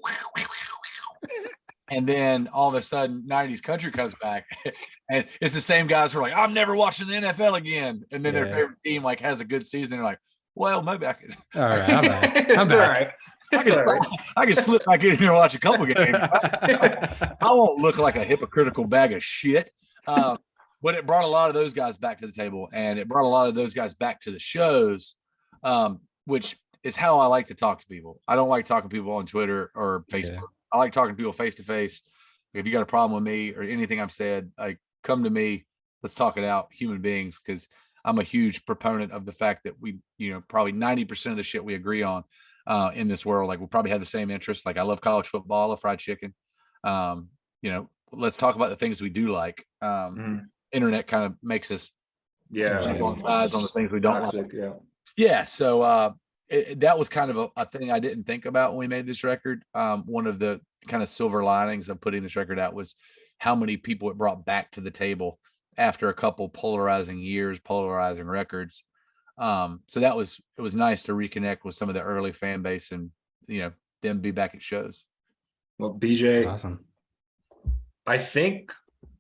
And then all of a sudden 90s country comes back and it's the same guys who are like, I'm never watching the NFL again. And then their favorite team like has a good season. They're like, well, maybe I could. All right, I'm back. I'm It's all back. right. I can slip back in here and watch a couple games. I won't look like a hypocritical bag of shit. But it brought a lot of those guys back to the table, and it brought a lot of those guys back to the shows, which is how I like to talk to people. I don't like talking to people on Twitter or Facebook. Yeah. I like talking to people face to face. If you got a problem with me or anything I've said, like come to me. Let's talk it out, human beings, because I'm a huge proponent of the fact that we, probably 90% of the shit we agree on in this world. Like we probably have the same interests. Like I love college football, I love fried chicken. Let's talk about the things we do like. Internet kind of makes us on sides on the things we don't like. So that was kind of a thing I didn't think about when we made this record. One of the kind of silver linings of putting this record out was how many people it brought back to the table after a couple polarizing years, polarizing records. So it was nice to reconnect with some of the early fan base and them be back at shows. Well, BJ, Awesome. I think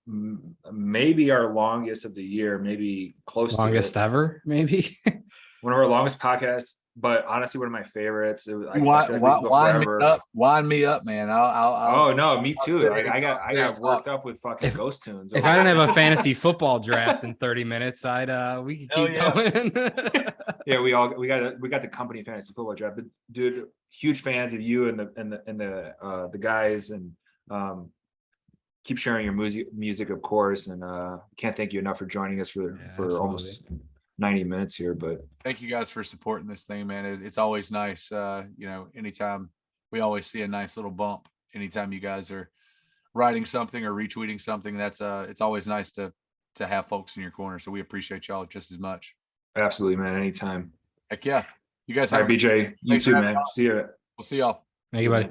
maybe our longest of the year, maybe close Longest to it. ever, maybe. One of our longest podcasts, but honestly, one of my favorites. It was, Wind me up, man. Oh no, me too. Like I got worked up with fucking ghost tunes. If I didn't have a fantasy football draft in 30 minutes, we could keep going. Yeah, we got the company fantasy football draft. But dude, huge fans of you and the guys, and keep sharing your music, of course. And can't thank you enough for joining us for almost 90 minutes here. But thank you guys for supporting this thing, man. It's always nice. Anytime we always see a nice little bump, anytime you guys are writing something or retweeting something, that's it's always nice to have folks in your corner. So we appreciate y'all just as much. Absolutely, man. Anytime. Heck yeah. You guys have have BJ. You too, man. See you. We'll see y'all. Thank you, buddy.